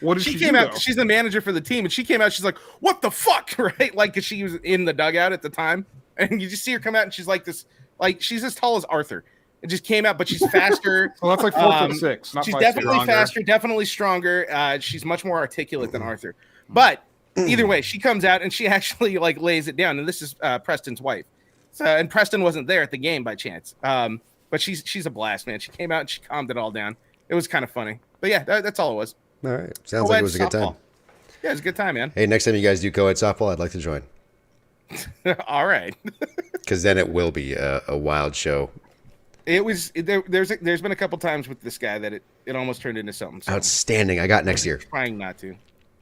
S1: what did she
S4: came
S1: do,
S4: out.
S1: though?
S4: She's the manager for the team, and she came out. She's like, "What the fuck?" Right? Like, cause she was in the dugout at the time, and you just see her come out, and she's like this, like she's as tall as Arthur. It just came out, but she's faster.
S1: So that's like 4'6". Not
S4: She's
S1: 5'6".
S4: definitely faster, definitely stronger. She's much more articulate than Arthur. But either way, she comes out and she actually like lays it down. And this is Preston's wife. So, and Preston wasn't there at the game by chance. But she's a blast, man. She came out and she calmed it all down. It was kind of funny. But yeah, that's all it was.
S2: All right. Sounds like it was a good time.
S4: Yeah, it was a good time, man.
S2: Hey, next time you guys do co-ed softball, I'd like to join.
S4: All right.
S2: Because then it will be a wild show.
S4: It was there's been a couple times with this guy that it almost turned into something. So
S2: Outstanding. I got next year.
S4: Trying not to.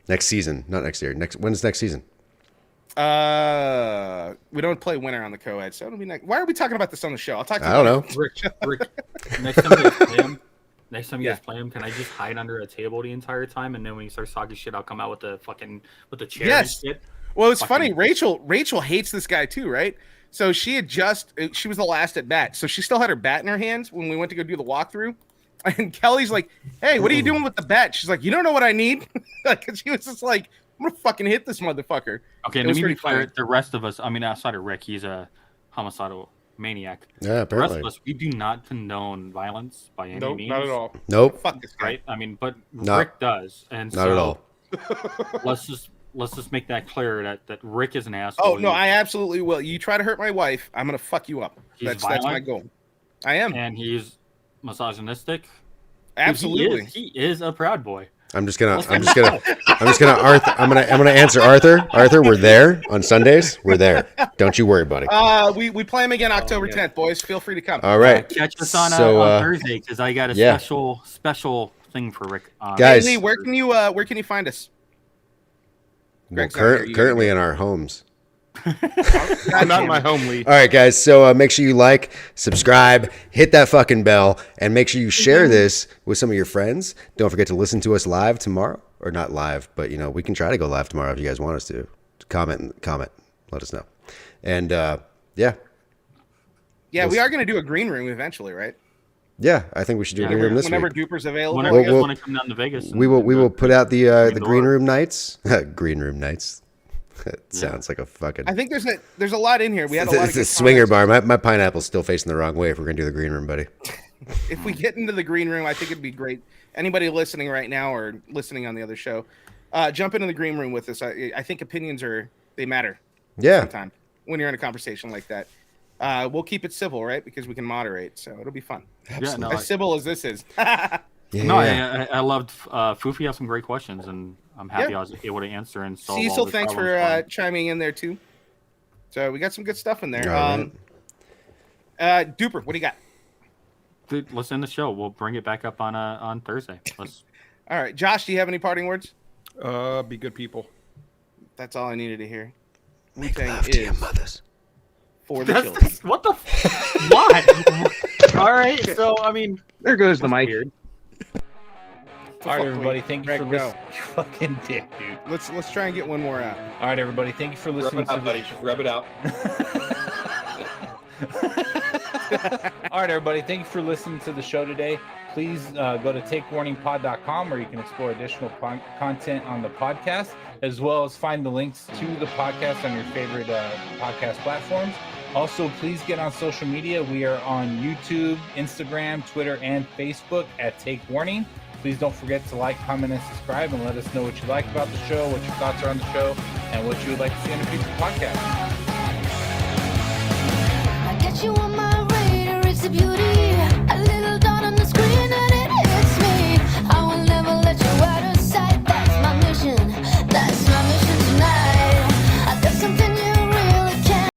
S2: Next season, not next year. When's next season?
S4: We don't play winter on the co-ed, so it'll be next. Why are we talking about this on the show? I'll talk to you.
S2: I don't know.
S3: Rick, next time you guys play him, can I just hide under a table the entire time, and then when he starts talking shit, I'll come out with the chair
S4: Yes.
S3: and shit?
S4: Well, it's funny. Rachel hates this guy too, right? So she was the last at bat, so she still had her bat in her hands when we went to go do the walkthrough. And Kelly's like, "Hey, what are you doing with the bat?" She's like, "You don't know what I need." Like, she was just like, "I'm gonna fucking hit this motherfucker."
S3: Okay, let me be clear. The rest of us, I mean, outside of Rick, he's a homicidal maniac.
S2: Yeah, apparently.
S3: The rest of us, we do not condone violence by any means.
S1: Not at all.
S2: Nope.
S4: Fuck this guy.
S3: Right? I mean, but Rick does, and
S2: not at all.
S3: let's just make that clear that Rick is an asshole.
S4: Oh no, I absolutely will. You try to hurt my wife, I'm gonna fuck you up. That's my goal. I am.
S3: And he's misogynistic.
S4: Absolutely.
S3: He is a proud boy.
S2: I'm just gonna answer Arthur. Arthur, we're there on Sundays. We're there. Don't you worry, buddy.
S4: We play him again October 10th, boys. Feel free to come.
S2: All right.
S3: Catch us on Thursday because I got a special thing for Rick.
S2: Guys,
S4: hey, Lee, where can you find us?
S2: Well, currently in our homes.
S1: I'm not in my home, Lee.
S2: All right, guys. So make sure you like, subscribe, hit that fucking bell, and make sure you share this with some of your friends. Don't forget to listen to us live tomorrow, or not live, but we can try to go live tomorrow if you guys want us to. Comment, let us know, and yeah,
S4: we are going to do a green room eventually, right?
S2: Yeah, I think we should do a green room this
S4: whenever
S2: week.
S4: Duper's available.
S3: Whenever you guys want to come down to Vegas,
S2: we will put out the green room nights. Green room nights. That sounds like a fucking.
S4: I think there's a lot in here. We had a lot of
S2: it's a swinger bar. My pineapple's still facing the wrong way if we're gonna do the green room, buddy.
S4: If we get into the green room, I think it'd be great. Anybody listening right now or listening on the other show, jump into the green room with us. I think opinions they matter.
S2: Yeah.
S4: Sometimes when you're in a conversation like that, we'll keep it civil, right? Because we can moderate, so it'll be fun.
S2: Absolutely.
S4: As civil as this is.
S3: I loved Foofy had some great questions, and I'm happy I was able to answer and solve.
S4: Cecil, thanks for chiming in there too. So we got some good stuff in there. Duper, what do you got?
S3: Dude, let's end the show. We'll bring it back up on Thursday. All
S4: right, Josh, do you have any parting words?
S1: Be good people.
S4: That's all I needed to hear.
S2: Make love to your mothers.
S4: For the children.
S3: What the? Why? All right. So I mean,
S4: There goes the
S3: that's
S4: mic.
S3: weird.
S6: All right, everybody. Thank you
S4: Greg,
S6: for
S4: go.
S6: listening. You fucking dick, dude.
S4: Let's try and get one more out.
S6: All right, everybody. Thank you for
S7: Rub
S6: listening
S7: it out, buddy. Just rub it out.
S6: All right, everybody. Thank you for listening to the show today. Please go to takewarningpod.com where you can explore additional content on the podcast, as well as find the links to the podcast on your favorite podcast platforms. Also, please get on social media. We are on YouTube, Instagram, Twitter, and Facebook at Take Warning. Please don't forget to like, comment, and subscribe, and let us know what you like about the show, what your thoughts are on the show, and what you would like to see in a future podcast.